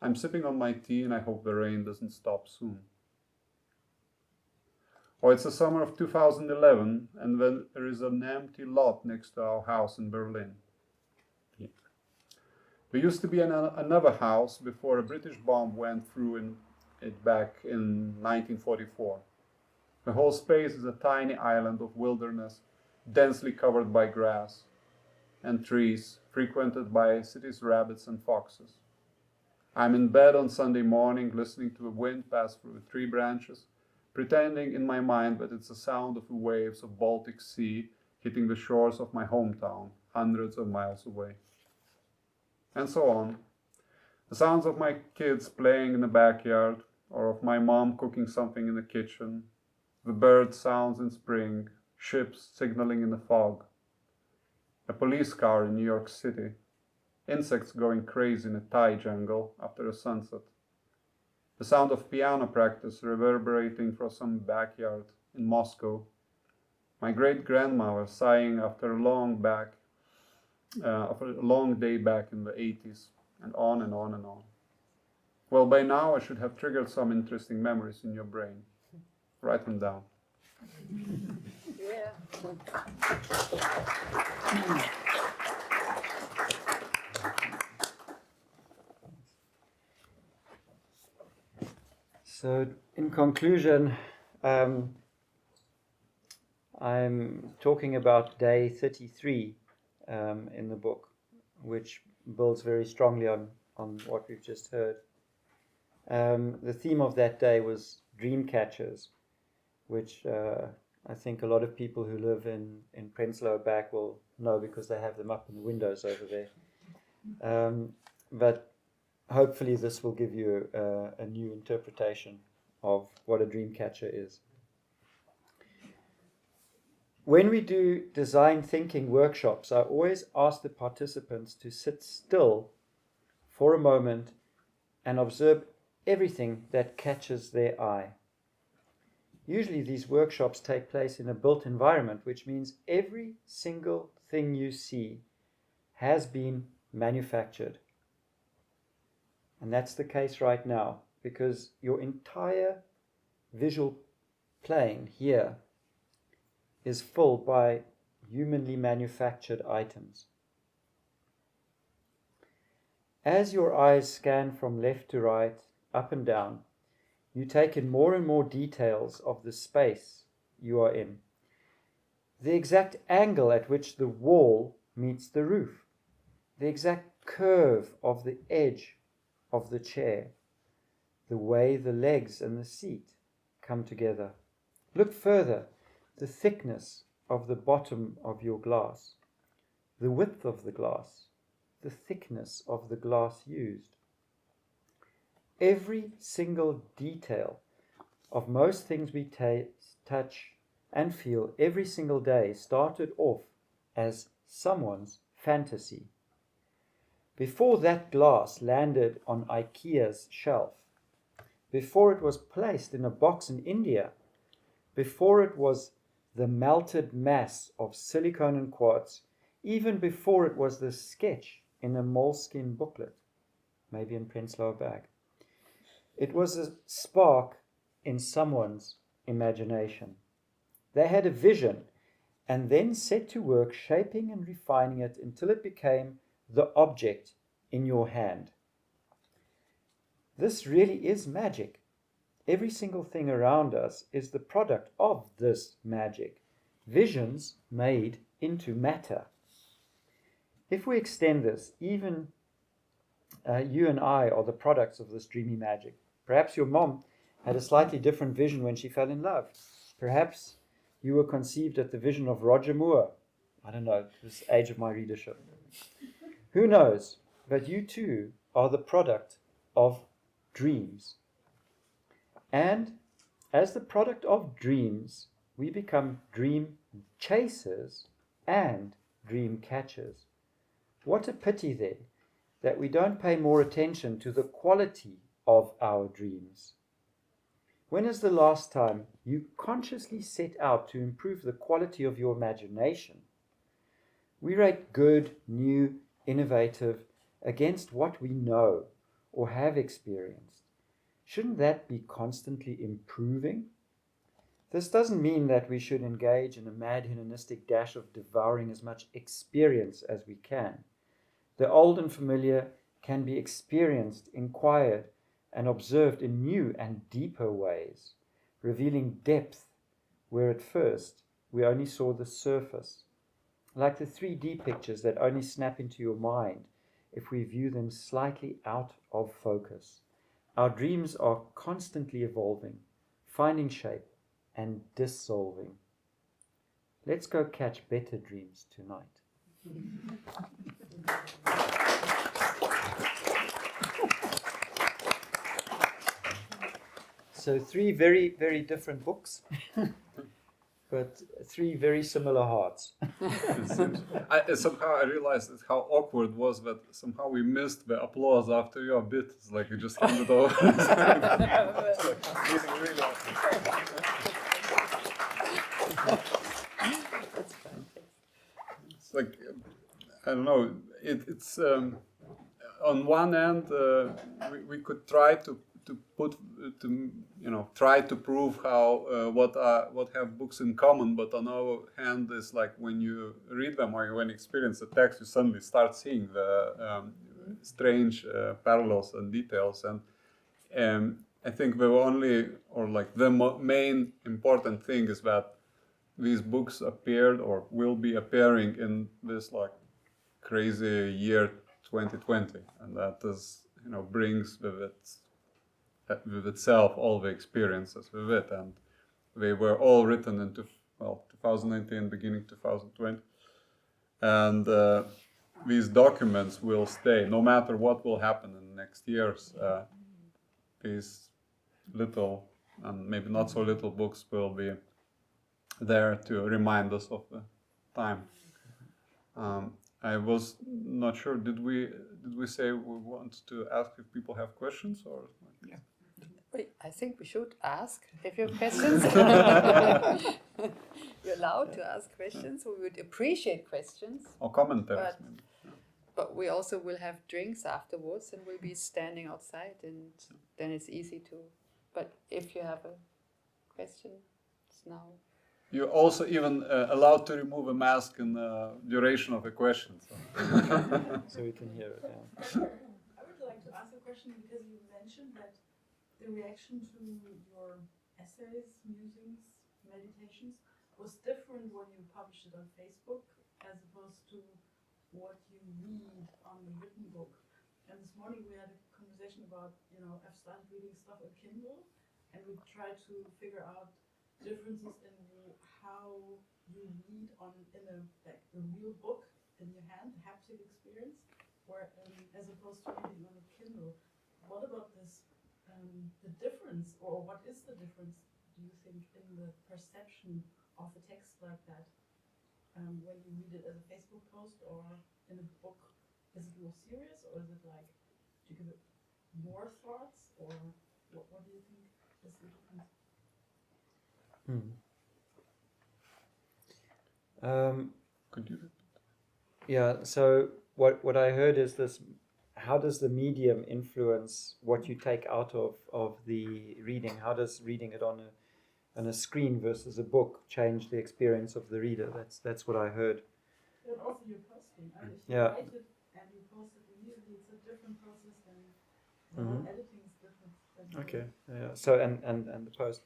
I'm sipping on my tea and I hope the rain doesn't stop soon. Or it's the summer of 2011, and then there is an empty lot next to our house in Berlin. Yeah. There used to be another house before a British bomb went through it back in 1944. The whole space is a tiny island of wilderness, densely covered by grass and trees, frequented by cities' rabbits and foxes. I'm in bed on Sunday morning, listening to the wind pass through the tree branches, pretending in my mind that it's the sound of the waves of Baltic Sea hitting the shores of my hometown, hundreds of miles away. And so on. The sounds of my kids playing in the backyard, or of my mom cooking something in the kitchen, the bird sounds in spring, ships signaling in the fog, a police car in New York City, insects going crazy in a Thai jungle after a sunset, the sound of piano practice reverberating from some backyard in Moscow, my great-grandmother sighing after a long day back in the 80s, and on and on and on. Well, by now I should have triggered some interesting memories in your brain. Write them down. Yeah. So, in conclusion, I'm talking about day 33 in the book, which builds very strongly on what we've just heard. The theme of that day was Dreamcatchers, which I think a lot of people who live in Prenzlauer Berg will know because they have them up in the windows over there. But hopefully this will give you a new interpretation of what a dream catcher is. When we do design thinking workshops, I always ask the participants to sit still for a moment and observe everything that catches their eye. Usually these workshops take place in a built environment, which means every single thing you see has been manufactured. And that's the case right now, because your entire visual plane here is filled by humanly manufactured items. As your eyes scan from left to right, up and down, you take in more and more details of the space you are in. The exact angle at which the wall meets the roof, the exact curve of the edge of the chair, the way the legs and the seat come together. Look further, the thickness of the bottom of your glass, the width of the glass, the thickness of the glass used. Every single detail of most things we touch and feel every single day started off as someone's fantasy. Before that glass landed on IKEA's shelf, before it was placed in a box in India, before it was the melted mass of silicone and quartz, even before it was the sketch in a moleskin booklet, maybe in Prenzlauer Berg. It was a spark in someone's imagination. They had a vision and then set to work shaping and refining it until it became the object in your hand. This really is magic. Every single thing around us is the product of this magic. Visions made into matter. If we extend this, even you and I are the products of this dreamy magic. Perhaps your mom had a slightly different vision when she fell in love. Perhaps you were conceived at the vision of Roger Moore. I don't know, this age of my readership. Who knows? But you too are the product of dreams. And as the product of dreams, we become dream chasers and dream catchers. What a pity then that we don't pay more attention to the quality of our dreams. When is the last time you consciously set out to improve the quality of your imagination? We rate good, new, innovative against what we know or have experienced. Shouldn't that be constantly improving? This doesn't mean that we should engage in a mad hedonistic dash of devouring as much experience as we can. The old and familiar can be experienced, inquired, and observed in new and deeper ways, revealing depth where at first we only saw the surface, like the 3D pictures that only snap into your mind if we view them slightly out of focus. Our dreams are constantly evolving, finding shape, and dissolving. Let's go catch better dreams tonight. So 3 very, very different books, but 3 very similar hearts. Somehow I realized that how awkward it was that somehow we missed the applause after your bit. It's like you just handed over. It's like feeling really awkward. It's like, I don't know, it's on one end we could try to try to prove how what have books in common, but on our hand is like when you read them or when you experience the text, you suddenly start seeing the strange parallels and details, and I think the only or like the main important thing is that these books appeared or will be appearing in this like crazy year 2020, and that is brings with itself all the experiences with it, and they were all written in 2019, beginning 2020, and these documents will stay no matter what will happen in the next years. These little and maybe not so little books will be there to remind us of the time. I was not sure. Did we say we want to ask if people have questions or? Yeah. Wait, I think we should ask if you have questions. You're allowed to ask questions. We would appreciate questions. Or commentaries. But we also will have drinks afterwards, and we'll be standing outside, and then it's easy to. But if you have a question, it's now. You're also even allowed to remove a mask in the duration of the question. So we can hear it. Yeah. I would like to ask a question because you mentioned that the reaction to your essays, musings, meditations was different when you published it on Facebook as opposed to what you read on the written book. And this morning we had a conversation about, I've started reading stuff on Kindle, and we tried to figure out differences in how you read in a real book in your hand, the haptic experience, or as opposed to reading on a Kindle. What about this? The difference, or what is the difference? Do you think in the perception of a text like that when you read it as a Facebook post or in a book? Is it more serious, or is it like do you give it more thoughts, or what do you think is the difference? Could you? Yeah. So what I heard is this: how does the medium influence what you take out of the reading? How does reading it on a screen versus a book change the experience of the reader? That's what I heard. And also your posting. If you Yeah. write it and you post it immediately, it's a different process than editing is different. Okay. Yeah. So and the post.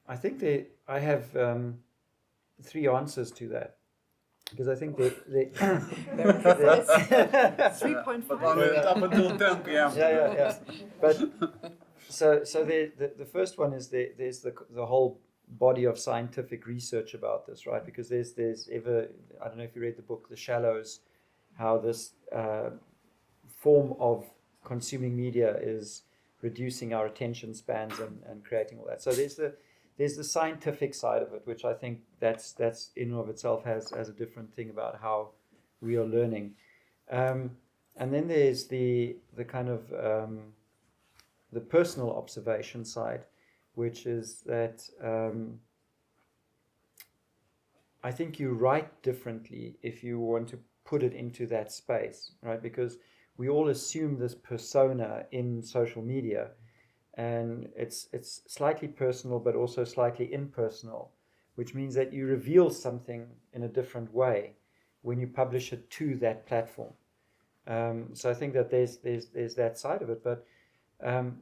I think I have 3 answers to that, because I think they 3.5. But only up until 10 p.m. yeah. But So the first one is there's the whole body of scientific research about this, right? Because there's I don't know if you read the book The Shallows, how this form of consuming media is reducing our attention spans and creating all that. So there's the scientific side of it, which I think that's in and of itself has a different thing about how we are learning. And then there's the kind of the personal observation side, which is that I think you write differently if you want to put it into that space, right? Because we all assume this persona in social media, and it's slightly personal but also slightly impersonal, which means that you reveal something in a different way when you publish it to that platform. So I think that there's that side of it. But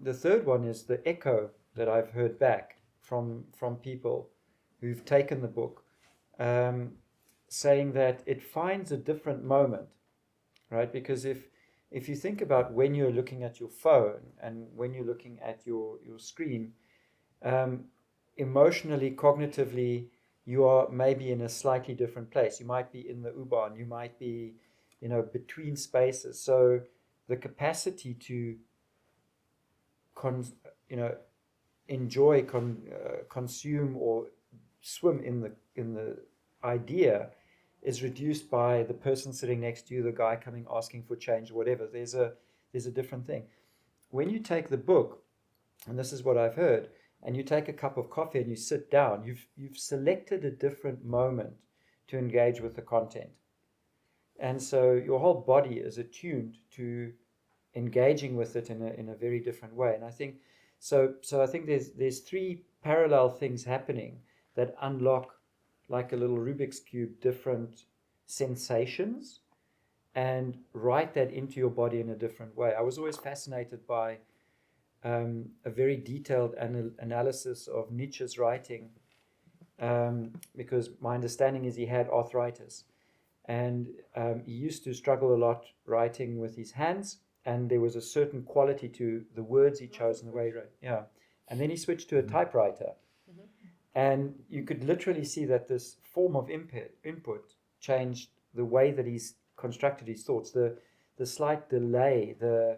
the third one is the echo that I've heard back from people who've taken the book, saying that it finds a different moment, right? Because if you think about when you're looking at your phone and when you're looking at your screen, emotionally, cognitively, you are maybe in a slightly different place. You might be in the U-Bahn, you might be, between spaces. So the capacity to enjoy, consume, or swim in the idea is reduced by the person sitting next to you, the guy coming asking for change, or whatever. There's a different thing. When you take the book, and this is what I've heard, and you take a cup of coffee and you sit down, you've selected a different moment to engage with the content. And so your whole body is attuned to engaging with it in a very different way. And I think so I think there's three parallel things happening that unlock, like a little Rubik's Cube, different sensations and write that into your body in a different way. I was always fascinated by a very detailed analysis of Nietzsche's writing, because my understanding is he had arthritis, and he used to struggle a lot writing with his hands, and there was a certain quality to the words he chose and the way he wrote. Yeah, and then he switched to a typewriter, and you could literally see that this form of input changed the way that he's constructed his thoughts. The slight delay, the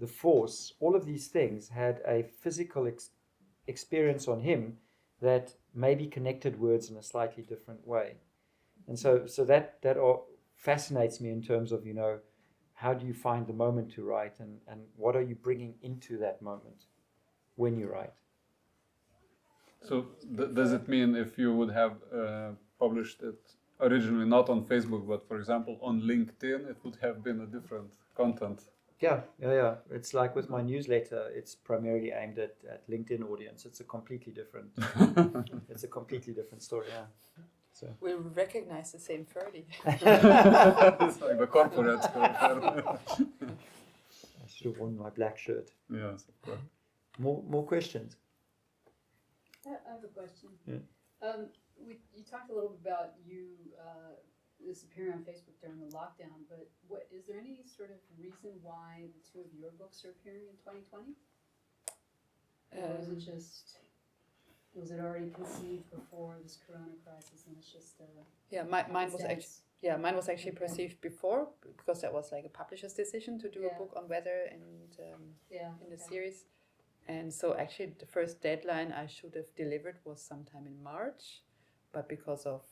force, all of these things had a physical experience on him that maybe connected words in a slightly different way. And so that all fascinates me in terms of, how do you find the moment to write, and what are you bringing into that moment when you write? So does it mean if you would have published it originally not on Facebook, but for example on LinkedIn, it would have been a different content? Yeah. It's like with my newsletter, it's primarily aimed at LinkedIn audience. It's a completely different story, yeah. So We recognize the same Ferdi. It's like the corporate. I should have worn my black shirt. Yes, of course. More questions? I have a question. Yeah. You talked a little bit about you disappearing on Facebook during the lockdown, but is there any sort of reason why the two of your books are appearing in 2020? Or is it just, was it already conceived before this corona crisis, and it's just mine was actually Okay. perceived before, because that was like a publisher's decision to do Yeah. a book on weather and in the okay. series. And so actually the first deadline I should have delivered was sometime in March, but because of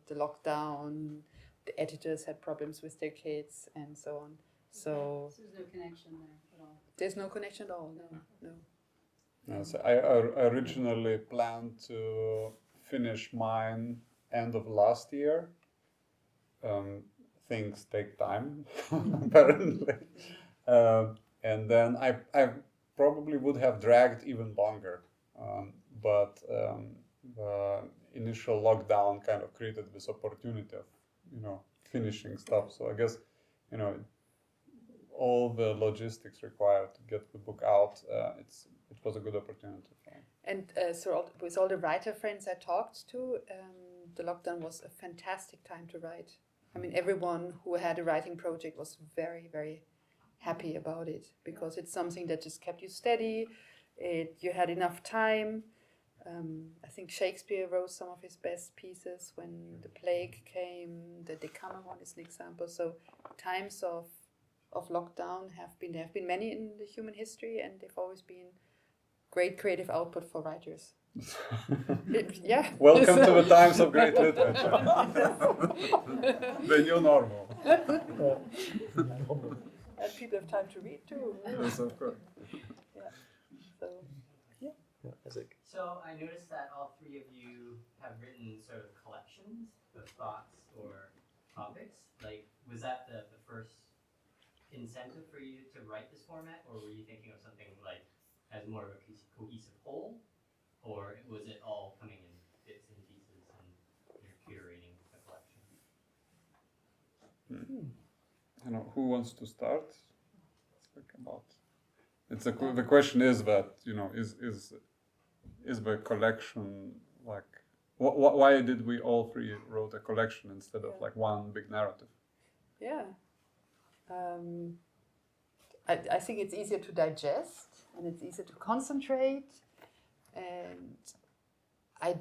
the lockdown, the editors had problems with their kids and so on. So there's no connection there at all. there's no connection at all, no. Yeah, so I originally planned to finish mine end of last year. Things take time, apparently. And then I probably would have dragged even longer. But the initial lockdown kind of created this opportunity of, finishing stuff. So I guess, all the logistics required to get the book out, it was a good opportunity for me. And with all the writer friends I talked to, the lockdown was a fantastic time to write. I mean, everyone who had a writing project was very, very happy about it, because it's something that just kept you steady. You had enough time. I think Shakespeare wrote some of his best pieces when the plague came. The Decameron is an example. So times of lockdown there have been many in the human history, and they've always been great creative output for writers. Yeah. Welcome to the times of great literature. The new normal. And people have time to read too. Yes, of course. Yeah. So So I noticed that all three of you have written sort of collections of thoughts or topics. Like, was that the first incentive for you to write this format, or were you thinking of something like as more of a cohesive whole, or was it all coming in bits and pieces and you're curating a collection? You know, who wants to start? Let's think about. The question is that, you know, is the collection like why did we all three wrote a collection instead of like one big narrative? yeah. I think it's easier to digest and it's easier to concentrate, and I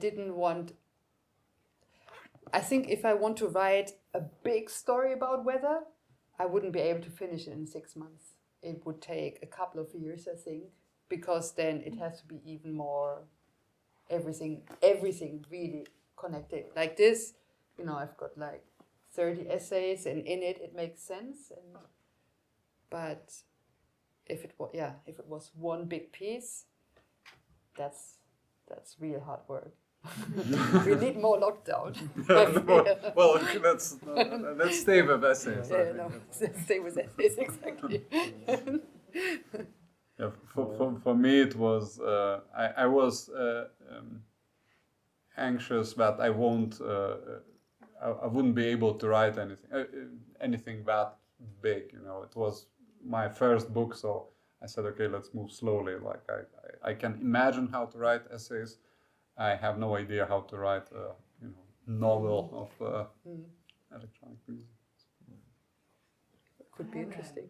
think if I want to write a big story about weather, I wouldn't be able to finish it in 6 months. It would take a couple of years, I think, because then it has to be even more everything really connected. Like this, you know, I've got like 30 essays, and in it makes sense. But if it was one big piece, that's real hard work. We need more lockdown. Well, let's stay with essays. Stay with essays, exactly. Yeah, for me it was I was anxious that I wouldn't be able to write anything that big. You know, it was my first book, so I said, okay, let's move slowly. Like I can imagine how to write essays. I have no idea how to write a novel of electronic music. Could be interesting.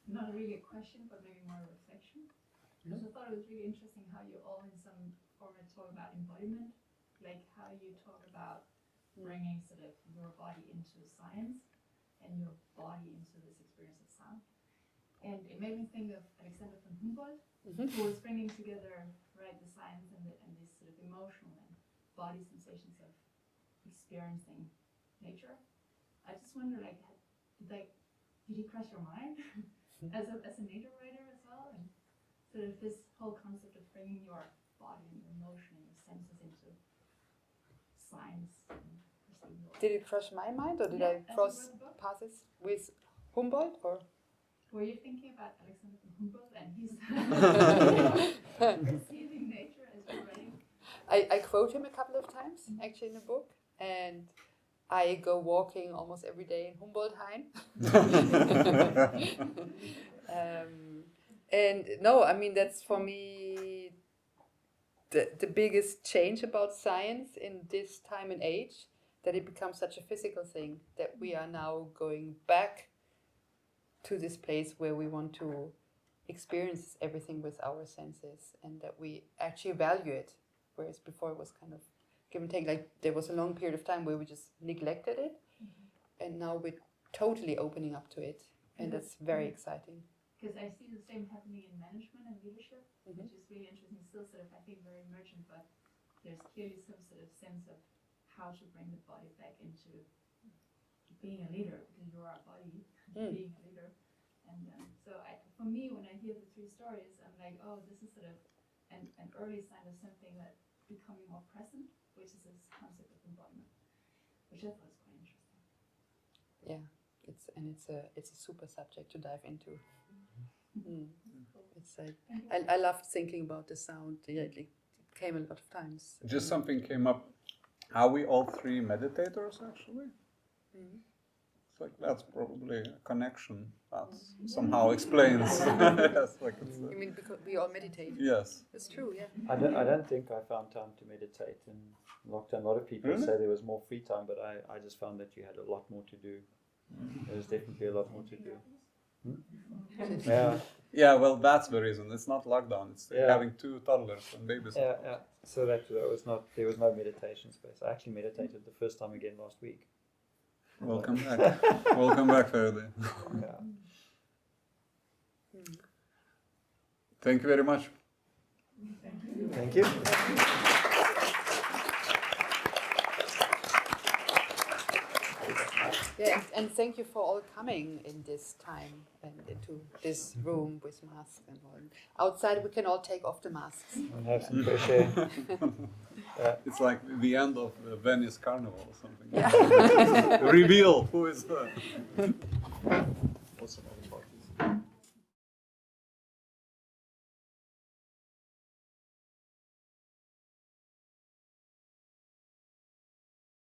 Not really a question, but maybe more a reflection. Because I thought it was really interesting how you all in some format talk about embodiment, like how you talk about bringing sort of your body into science and your body into this experience of sound. And it made me think of Alexander von Humboldt, who was bringing together, right, the science and these sort of emotional and body sensations of experiencing nature. I just wonder, like, did he cross your mind as a nature writer as well? And sort of this whole concept of bringing your body and your emotion and your senses into science and perceiving the world. Did it cross my mind, or did I cross paths with Humboldt, or? Were you thinking about Alexander von Humboldt and his perceiving nature as you're writing? I quote him a couple of times, actually, in the book, and I go walking almost every day in Humboldthain. And no, I mean, that's for me the biggest change about science in this time and age, that it becomes such a physical thing, that we are now going back to this place where we want to experience everything with our senses, and that we actually value it, whereas before it was kind of give and take. Like, there was a long period of time where we just neglected it, and now we're totally opening up to it, and that's very exciting. Because I see the same happening in management and leadership, which is really interesting. Still sort of, I think, very emergent, but there's clearly some sort of sense of how to bring the body back into being a leader, because you are a body being a leader. And so for me, when I hear the three stories, I'm like, oh, this is sort of an early sign of something that becoming more present, which is this concept of embodiment, which I thought was quite interesting. Yeah, it's a super subject to dive into. It's like I loved thinking about the sound. Yeah, it came a lot of times. Just something came up. Are we all three meditators actually? It's like that's probably a connection that somehow explains. Yes, like You mean because we all meditate? yes. It's true, yeah. I don't think I found time to meditate in lockdown. A lot of people Really? say there was more free time, but I just found that you had a lot more to do. There was definitely a lot more to do. Yeah, Yeah, well, that's the reason. It's not lockdown. It's Yeah. having 2 toddlers and babies. Yeah, yeah. So that was not. There was no meditation space. I actually meditated the first time again last week. Welcome back. Welcome back, Ferdi. Yeah. Thank you very much. Thank you. Yeah, and thank you for all coming in this time and into this room with masks and all. Outside, we can all take off the masks. And have some fresh air. It's like the end of the Venice Carnival or something. Yeah. Reveal who is